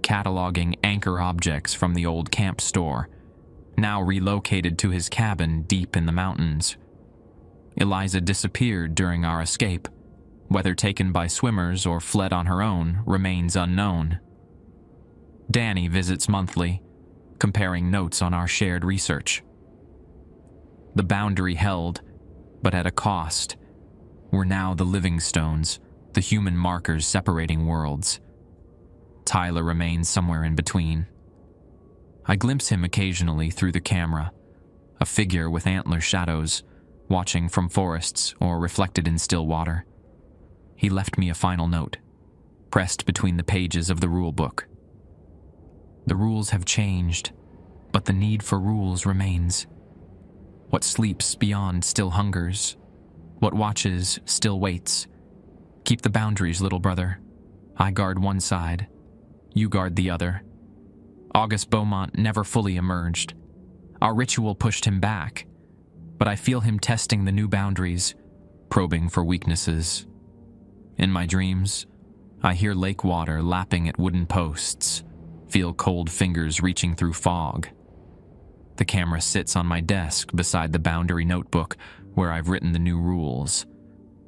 cataloging anchor objects from the old camp store, now relocated to his cabin deep in the mountains. Eliza disappeared during our escape. Whether taken by swimmers or fled on her own remains unknown. Danny visits monthly, comparing notes on our shared research. The boundary held, but at a cost. We're now the living stones, the human markers separating worlds. Tyler remains somewhere in between. I glimpse him occasionally through the camera, a figure with antler shadows, watching from forests or reflected in still water. He left me a final note, pressed between the pages of the rule book. The rules have changed, but the need for rules remains. What sleeps beyond still hungers. What watches still waits. Keep the boundaries, little brother. I guard one side. You guard the other. August Beaumont never fully emerged. Our ritual pushed him back, but I feel him testing the new boundaries, probing for weaknesses. In my dreams, I hear lake water lapping at wooden posts, feel cold fingers reaching through fog. The camera sits on my desk beside the boundary notebook where I've written the new rules,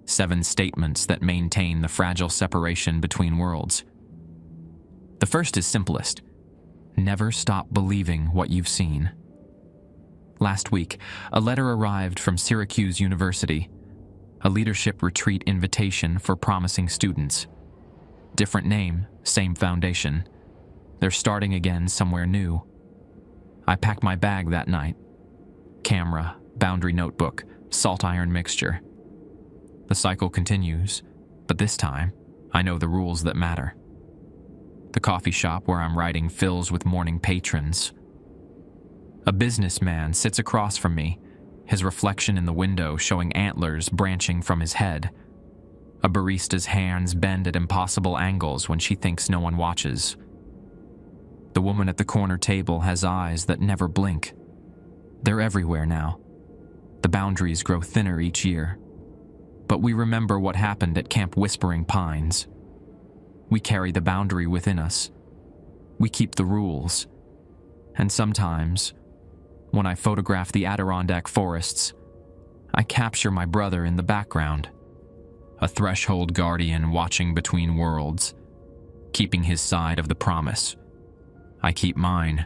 7 statements that maintain the fragile separation between worlds. The first is simplest. Never stop believing what you've seen. Last week, a letter arrived from Syracuse University, a leadership retreat invitation for promising students. Different name, same foundation. They're starting again somewhere new. I packed my bag that night. Camera, boundary notebook, salt iron mixture. The cycle continues, but this time, I know the rules that matter. The coffee shop where I'm writing fills with morning patrons. A businessman sits across from me, his reflection in the window showing antlers branching from his head. A barista's hands bend at impossible angles when she thinks no one watches. The woman at the corner table has eyes that never blink. They're everywhere now. The boundaries grow thinner each year. But we remember what happened at Camp Whispering Pines. We carry the boundary within us. We keep the rules. And sometimes, when I photograph the Adirondack forests, I capture my brother in the background, a threshold guardian watching between worlds, keeping his side of the promise. I keep mine.